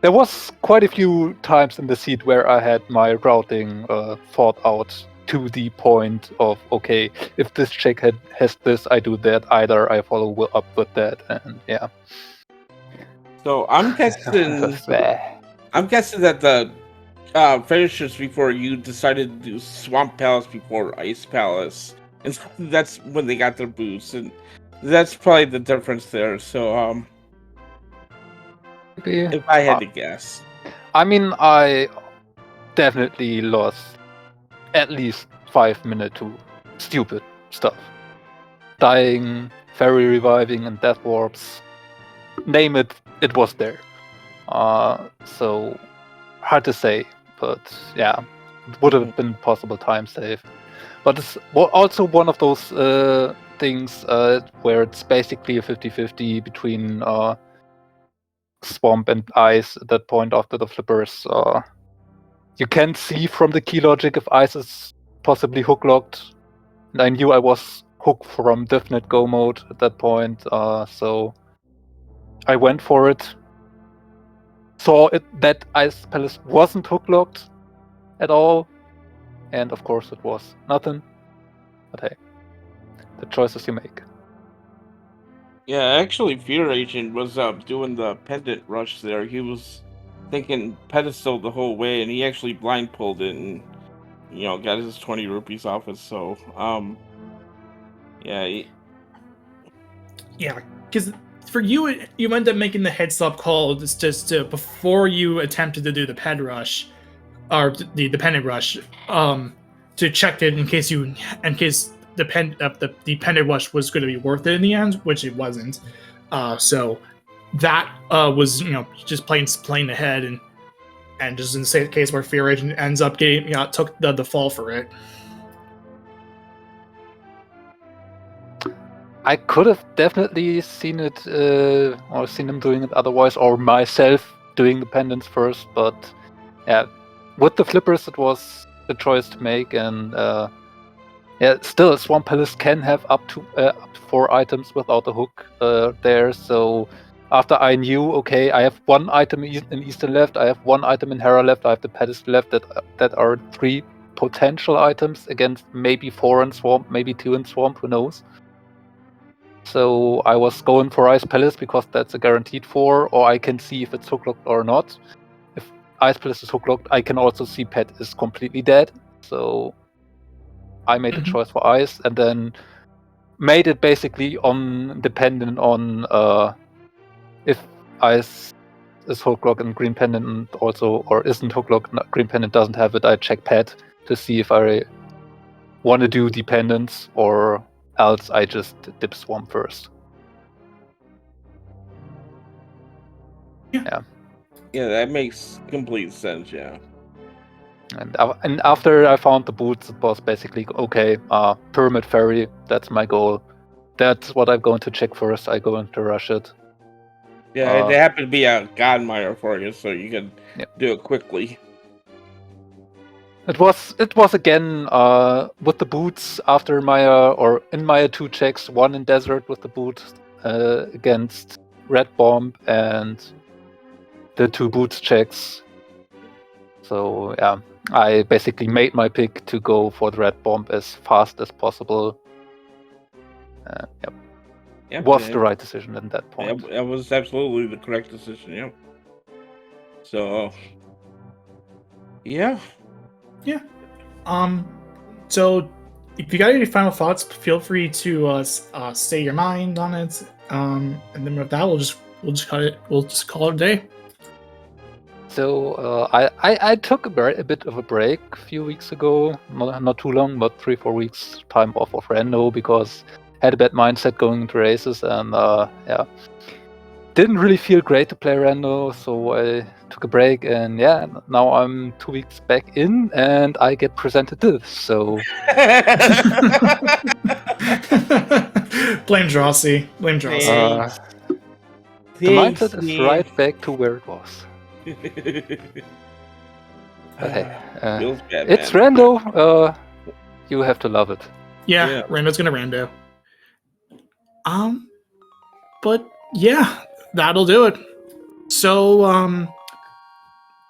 There was quite a few times in the seed where I had my routing thought out to the point of, okay, if this chick has this, I do that. Either I follow up with that, and yeah. So I'm guessing that the finishers before you decided to do Swamp Palace before Ice Palace, and that's when they got their boosts, and that's probably the difference there. So maybe. If I had to guess. I mean, I definitely lost at least 5 minutes to stupid stuff. Dying, fairy reviving, and death warps. Name it, it was there. So hard to say, but yeah, it would have been possible time save. But it's also one of those things where it's basically a 50-50 between swamp and ice at that point after the flippers. You can see from the key logic if ice is possibly hook locked. And I knew I was hooked from definite go mode at that point, so I went for it. Saw it that Ice Palace wasn't hook locked at all, and of course it was nothing. But hey, the choices you make. Yeah, actually, Fear Agent was doing the pendant rush there. He was thinking pedestal the whole way, and he actually blind pulled it and got his 20 rupees off it. So yeah. Yeah, because for you, you end up making the head stop call just to before you attempted to do the ped rush or the pendant rush, to check it in case the pendant rush was going to be worth it in the end, which it wasn't. So that was just playing ahead and just in the case where Fear Agent ends up getting took the fall for it. I could have definitely seen it or seen him doing it otherwise, or myself doing the pendants first. But yeah, with the flippers, it was the choice to make, and yeah, still Swamp Palace can have up to 4 items without a hook there. So after I knew, okay, I have 1 item in Eastern left, I have 1 item in Hera left, I have the pedestal left. That are 3 potential items against maybe 4 in Swamp, maybe 2 in Swamp. Who knows? So I was going for Ice Palace because that's a guaranteed 4, or I can see if it's hook locked or not. If Ice Palace is hook locked, I can also see Pet is completely dead. So I made a choice for Ice, and then made it basically dependent on if Ice is hook locked and Green Pendant also, or isn't hook locked, Green Pendant doesn't have it. I check Pet to see if I want to do dependence, or else I just dip Swamp first. Yeah, that makes complete sense. Yeah. And after I found the boots, it was basically okay. Pyramid Ferry, that's my goal. That's what I'm going to check first. I'm going to rush it. Yeah, it happened to be a God Mire for you, so you can do it quickly. It was again with the boots after Maya, or in Maya 2 checks, 1 in Desert with the boot against Red Bomb, and the 2 boots checks. So yeah, I basically made my pick to go for the Red Bomb as fast as possible. Yep, was the right decision at that point. It was absolutely the correct decision. Yep. So yeah. So if you got any final thoughts, feel free to say your mind on it. And then with that, we'll just cut it. We'll just call it a day. So I took a bit of a break a few weeks ago, not too long, but 3-4 weeks time off of Rando, because I had a bad mindset going into races, and yeah, didn't really feel great to play Rando, so I took a break, and yeah, now I'm 2 weeks back in, and I get presented this. So blame Drosy. Blame Drosy. The mindset is right back to where it was. But hey, it's Rando. You have to love it. Yeah, Rando's gonna Rando. But yeah, that'll do it. So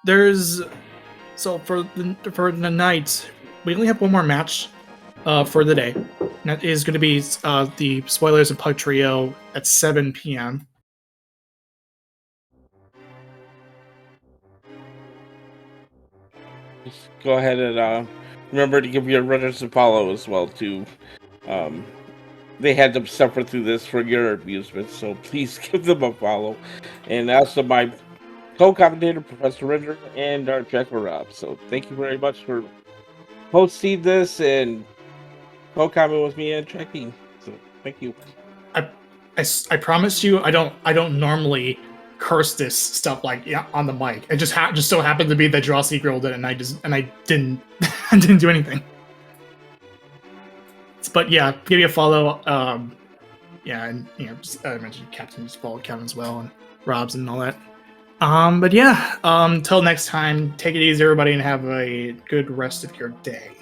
for the night, we only have 1 more match for the day. And that is going to be the Spoilers and Pug Trio at 7 p.m. Just go ahead and remember to give your runners a follow as well too. They had to suffer through this for your amusement, so please give them a follow. And also my co-commentator Professor Ritter, and our Jackal Rob. So thank you very much for hosting this and co-commenting with me and tracking. So thank you. I promise you, I don't normally curse this stuff like on the mic. It just so happened to be that Draw Seek rolled it, and I didn't I didn't do anything. But yeah, give you a follow. Yeah, and just, I mentioned Captain, just follow Kevin as well, and Rob's and all that. But yeah, until next time, take it easy, everybody, and have a good rest of your day.